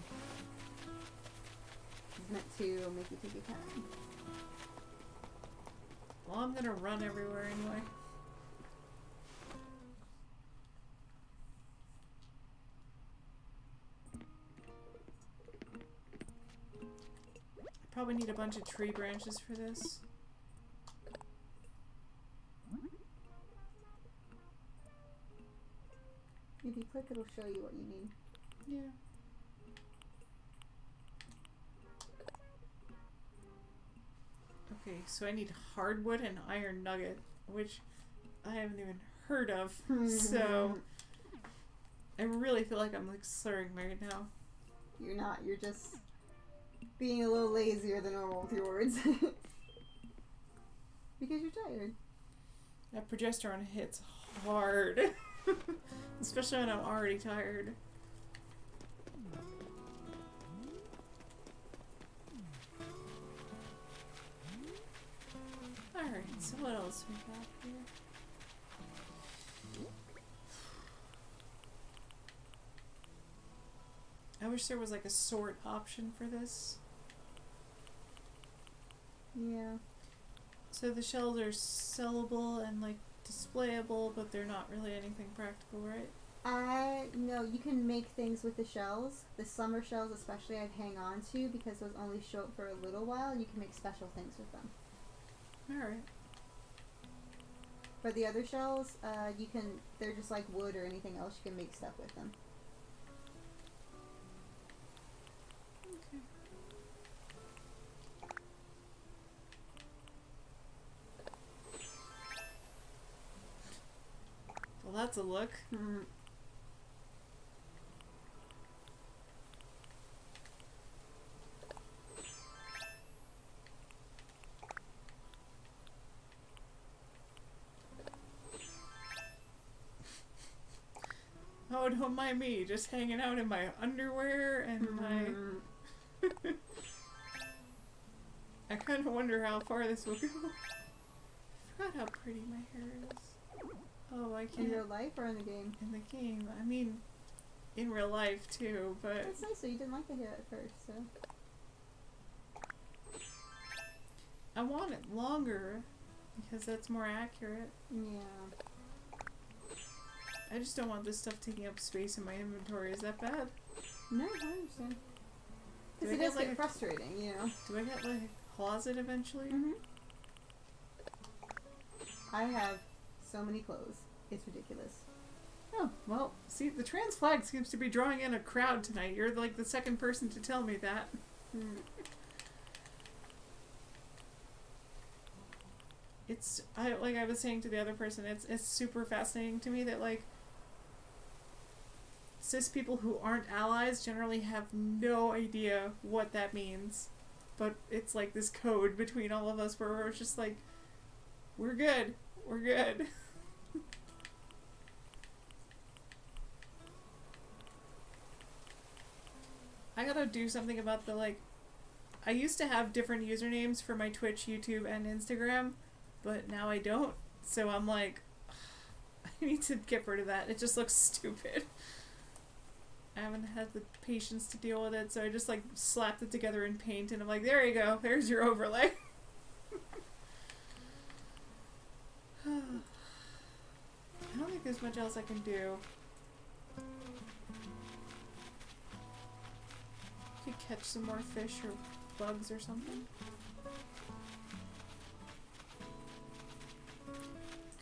It's meant to make you take your time. Well, I'm gonna run everywhere anyway. I probably need a bunch of tree branches for this. If you click, it'll show you what you need. Yeah. Okay, so I need hardwood and iron nugget, which I haven't even heard of. So I really feel like I'm like slurring right now. You're not. You're just being a little lazier than normal with your words. Because you're tired. That progesterone hits hard. Especially when I'm already tired. Alright, so what else we got here? I wish there was like a sort option for this. Yeah. So the shells are sellable and like displayable, but they're not really anything practical, right? No, you can make things with the shells. The summer shells especially I'd hang on to because those only show up for a little while. You can make special things with them. Alright. But the other shells, they're just like wood or anything else. You can make stuff with them. Okay. Well, that's a look. Oh, don't mind me, just hanging out in my underwear and my... I kind of wonder how far this will go. I forgot how pretty my hair is. Oh, I can't... In real life or in the game? In the game. I mean, in real life too, but... That's nice, so you didn't like the hair at first, so... I want it longer, because that's more accurate. Yeah. I just don't want this stuff taking up space in my inventory. Is that bad? No, I understand. Do Because I it get, does like, get frustrating, you know? Do I get like a closet eventually? I have so many clothes. It's ridiculous. Oh, well, see, the trans flag seems to be drawing in a crowd tonight. You're like the second person to tell me that. It's, like I was saying to the other person, it's super fascinating to me that, like, cis people who aren't allies generally have no idea what that means. But it's like this code between all of us where we're just like, we're good. We're good. I gotta do something about the, like, I used to have different usernames for my Twitch, YouTube, and Instagram, but now I don't. So I'm like, I need to get rid of that. It just looks stupid. I haven't had the patience to deal with it, so I just like slapped it together in Paint, and I'm like, there you go, there's your overlay. I don't think there's much else I can do. Could catch some more fish or bugs or something.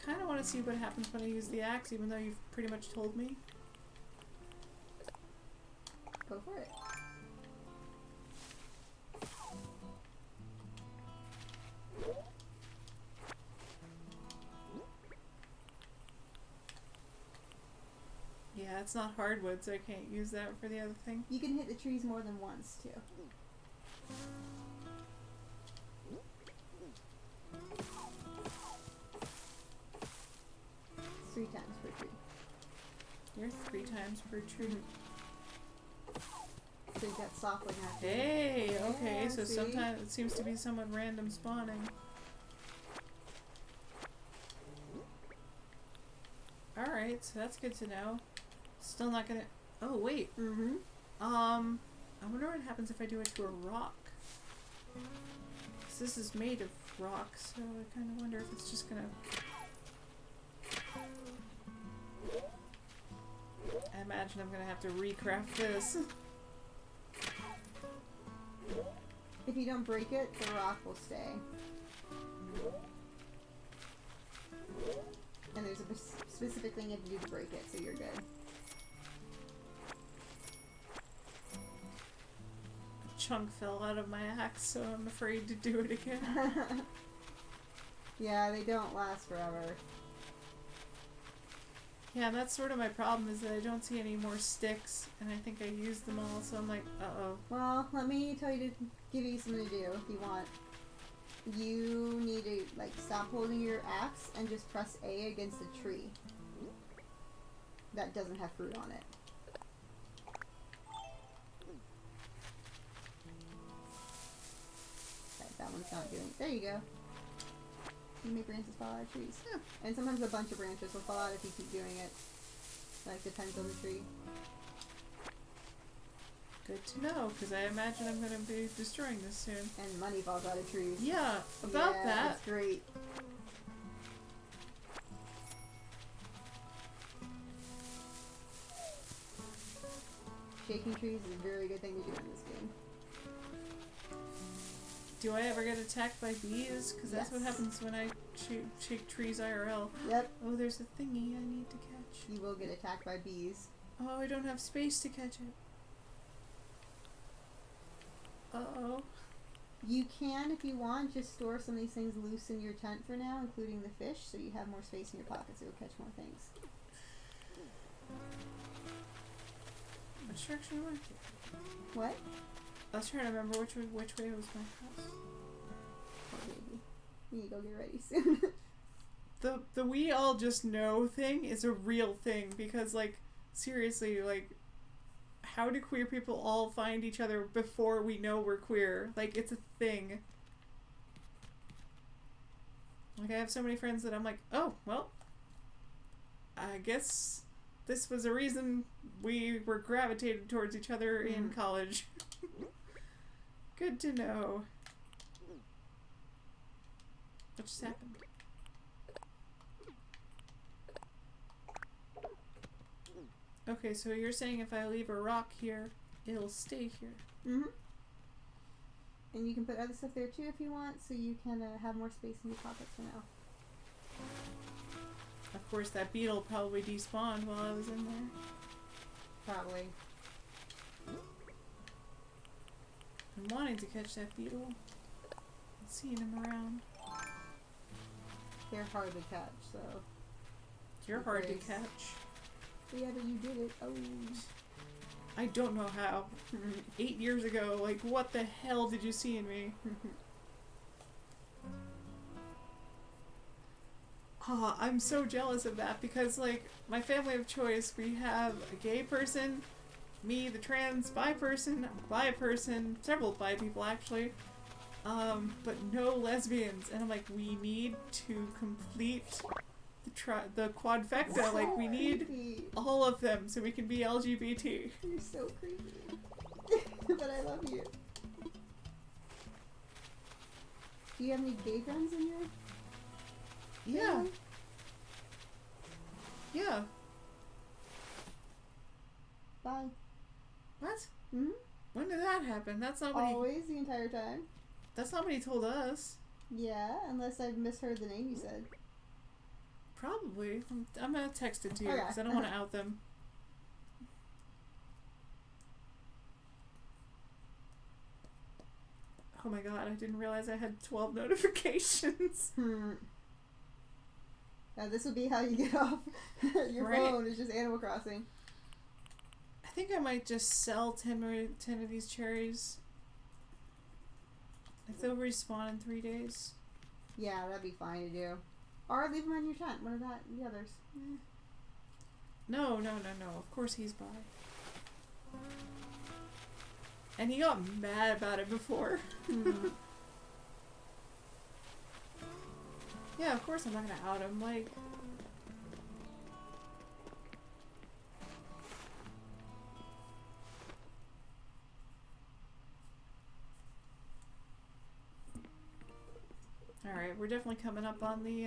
Kind of want to see what happens when I use the axe, even though you've pretty much told me. Go for it. Yeah, it's not hardwood, so I can't use that for the other thing. You can hit the trees more than once too. 3 times per tree. You're 3 times per tree. So you got softwood now. Hey, okay, Yeah, so see? sometimes it seems to be somewhat random spawning. Alright, so that's good to know. Still not gonna... Oh, wait. Mm-hmm. I wonder what happens if I do it to a rock. 'Cause this is made of rock, so I kind of wonder if it's just gonna... I imagine I'm gonna have to recraft this. If you don't break it, the rock will stay. And there's a specific thing you have to do to break it, so you're good. A chunk fell out of my axe, so I'm afraid to do it again. Yeah, they don't last forever. Yeah, that's sort of my problem, is that I don't see any more sticks, and I think I used them all, so I'm like, uh-oh. Well, let me tell you to give you something to do if you want. You need to, like, stop holding your axe and just press A against a tree that doesn't have fruit on it. Okay, that one's not doing it. There you go. You make branches fall out of trees. Yeah. And sometimes a bunch of branches will fall out if you keep doing it. Like, depends on the tree. Good to know, because I imagine I'm going to be destroying this soon. And money falls out of trees. Yeah, about yeah, that. That's great. Shaking trees is a very good thing to do in this game. Do I ever get attacked by bees? Because that's what Yes. happens when I shake trees IRL. Yep, Oh, there's a thingy I need to catch. you will get attacked by bees. Oh, I don't have space to catch it. Uh-oh. You can, if you want, just store some of these things loose in your tent for now, including the fish, so you have more space in your pockets so you'll catch more things. Which direction am I? What? I was trying to remember which way was my house. Poor baby. You need to go get ready soon. The we all just know thing is a real thing, because, like, seriously, like, how do queer people all find each other before we know we're queer? Like, it's a thing. Like, I have so many friends that I'm like, oh, well, I guess this was a reason we were gravitated towards each other in college. Good to know. What just happened? Okay, so you're saying if I leave a rock here, it'll stay here. Mm-hmm. And you can put other stuff there too if you want, so you can have more space in your pockets for now. Of course, that beetle probably despawned while I was in there. Probably. I'm wanting to catch that beetle. I'm seeing him around. They're hard to catch, so. You're hard to Nice. catch. Yeah, but you did it. Oh. I don't know how. 8 years ago, like, what the hell did you see in me? Oh, I'm so jealous of that, because, like, my family of choice, we have a gay person, me, the trans bi person, several bi people actually, but no lesbians. And I'm like, we need to complete the quadfecta. Like, we need Creepy. all of them so we can be LGBT. You're so creepy. But I love you. Do you have any gay friends in your Yeah, family? yeah. Bye. What? Hmm? When did that happen? That's not what he, Always, the entire time? that's not what he told us. Yeah, unless I've misheard the name you said. Probably. I'm gonna text it to you Okay. because I don't want to out them. Oh my god, I didn't realize I had 12 notifications. Now this would be how you get off your Right. phone, it's just Animal Crossing. I think I might just sell 10 of these cherries. If they'll respawn in 3 days. Yeah, that'd be fine to do. Or leave them in your tent. What about the others? No. Of course he's by. And he got mad about it before. Yeah, of course I'm not gonna out him. Like, alright, we're definitely coming up on the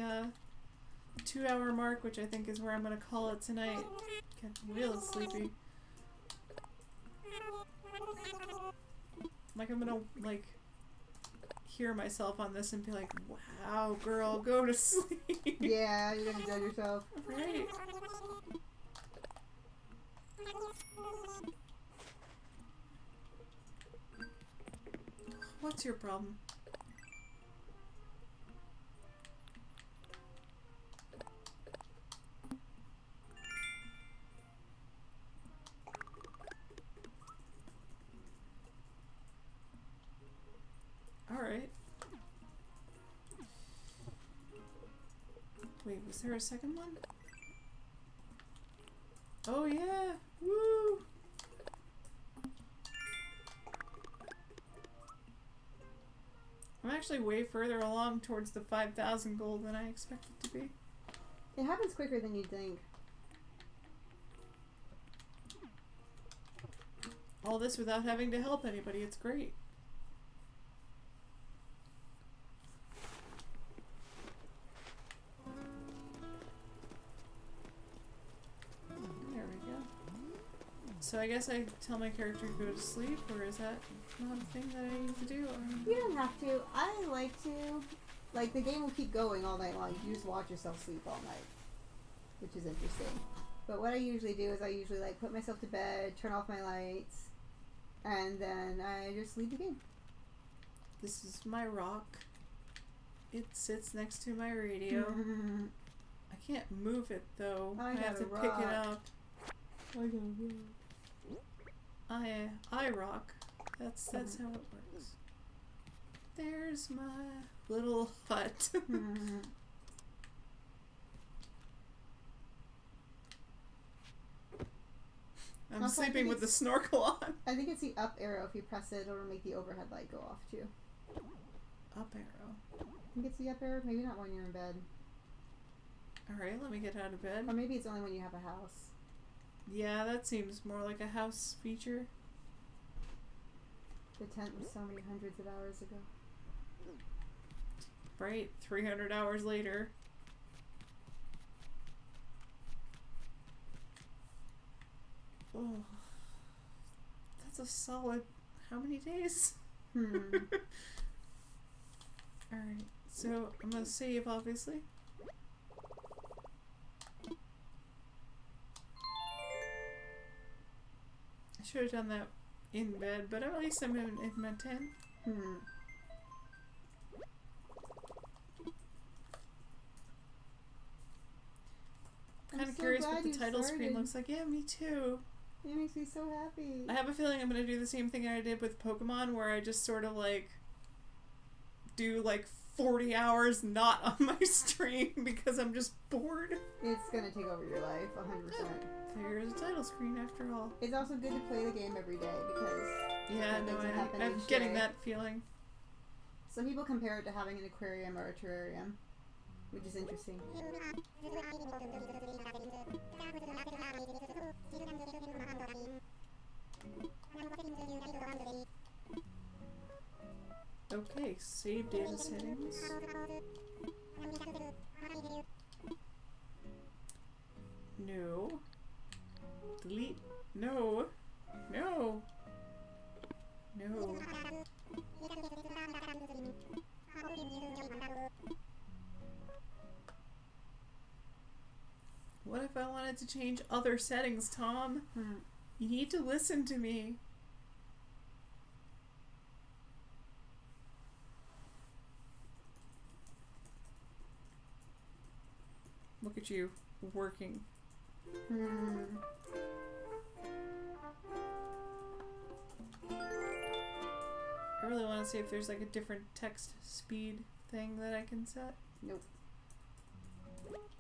2-hour mark, which I think is where I'm gonna call it tonight. Get real sleepy. Like, I'm gonna, like, hear myself on this and be like, wow, girl, go to sleep. Yeah, you're gonna judge yourself. Right. What's your problem? Alright. Wait, was there a second one? Oh yeah! Woo! I'm actually way further along towards the 5,000 gold than I expected to be. It happens quicker than you'd think. All this without having to help anybody, it's great. There we go. So I guess I tell my character to go to sleep, or is that not a thing that I need to do? Or... You don't have to. I like to. Like, the game will keep going all night long. You just watch yourself sleep all night, which is interesting. But what I usually do is I usually, like, put myself to bed, turn off my lights, and then I just leave the game. This is my rock. It sits next to my radio. I can't move it though. I have to pick it up. I rock. That's how it works. There's my little hut. I'm Also, I sleeping think with the it's- snorkel on. I think it's the up arrow. If you press it, it'll make the overhead light go off too. Up arrow. I think it's the up arrow. Maybe not when you're in bed. Alright, let me get out of bed. Or maybe it's only when you have a house. Yeah, that seems more like a house feature. The tent was so many hundreds of hours ago. Right, 300 hours later. Oh, that's a solid how many days? Alright, so I'm gonna save, obviously. I should have done that in bed, but at least I'm in my tent. I'm Kind of so curious glad what the you title screen started. looks like. Yeah, me too. It makes me so happy. I have a feeling I'm gonna do the same thing I did with Pokemon, where I just sort of like do like 40 hours not on my stream because I'm just bored. It's gonna take over your life, 100%. There's a title screen after all. It's also good to play the game every day because Yeah, That no, doesn't happen I'm each getting day. that feeling. some people compare it to having an aquarium or a terrarium, which is interesting. Okay, save data settings. No. Delete. No. No. No. What if I wanted to change other settings, Tom? You need to listen to me. Look at you, working. I really want to see if there's like a different text speed thing that I can set. Nope.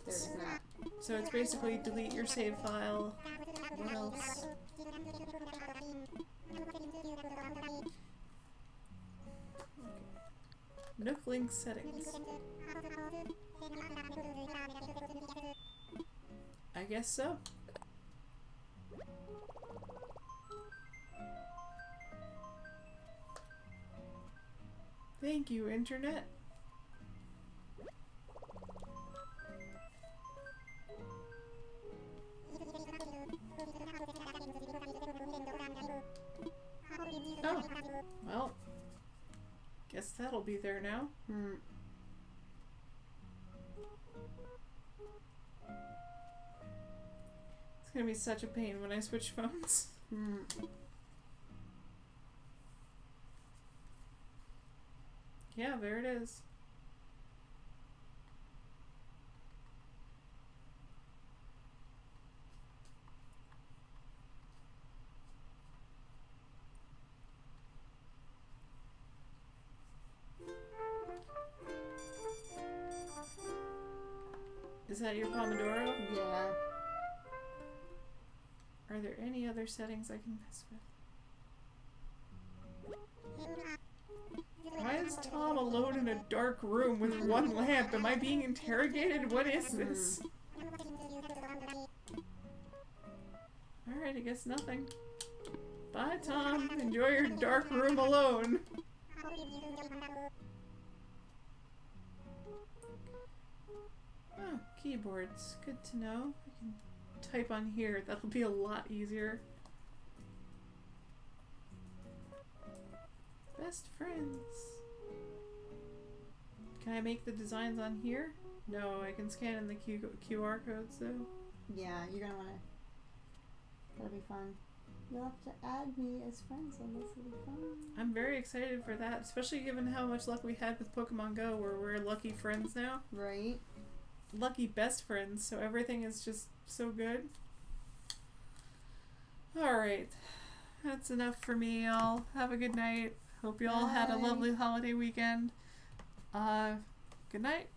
There is not. So it's basically delete your save file. What else? Nook Link settings. I guess so. Thank you, Internet. Oh, well, guess that'll be there now. It's gonna be such a pain when I switch phones. Yeah, there it is. Is that your Pomodoro? Yeah. Are there any other settings I can mess with? Why is Tom alone in a dark room with one lamp? Am I being interrogated? What is this? Alright, I guess nothing. Bye, Tom. Enjoy your dark room alone. Oh, keyboards. Good to know. I can type on here. That'll be a lot easier. Best friends. Can I make the designs on here? No, I can scan in the QR codes though. Yeah, you're gonna wanna. That'll be fun. You'll have to add me as friends on this. It'll be fun. I'm very excited for that, especially given how much luck we had with Pokemon Go, where we're lucky friends now. Right? Lucky best friends, so everything is just so good. Alright. That's enough for me, y'all. Have a good night. Hope you all had a Bye. lovely holiday weekend. Good night.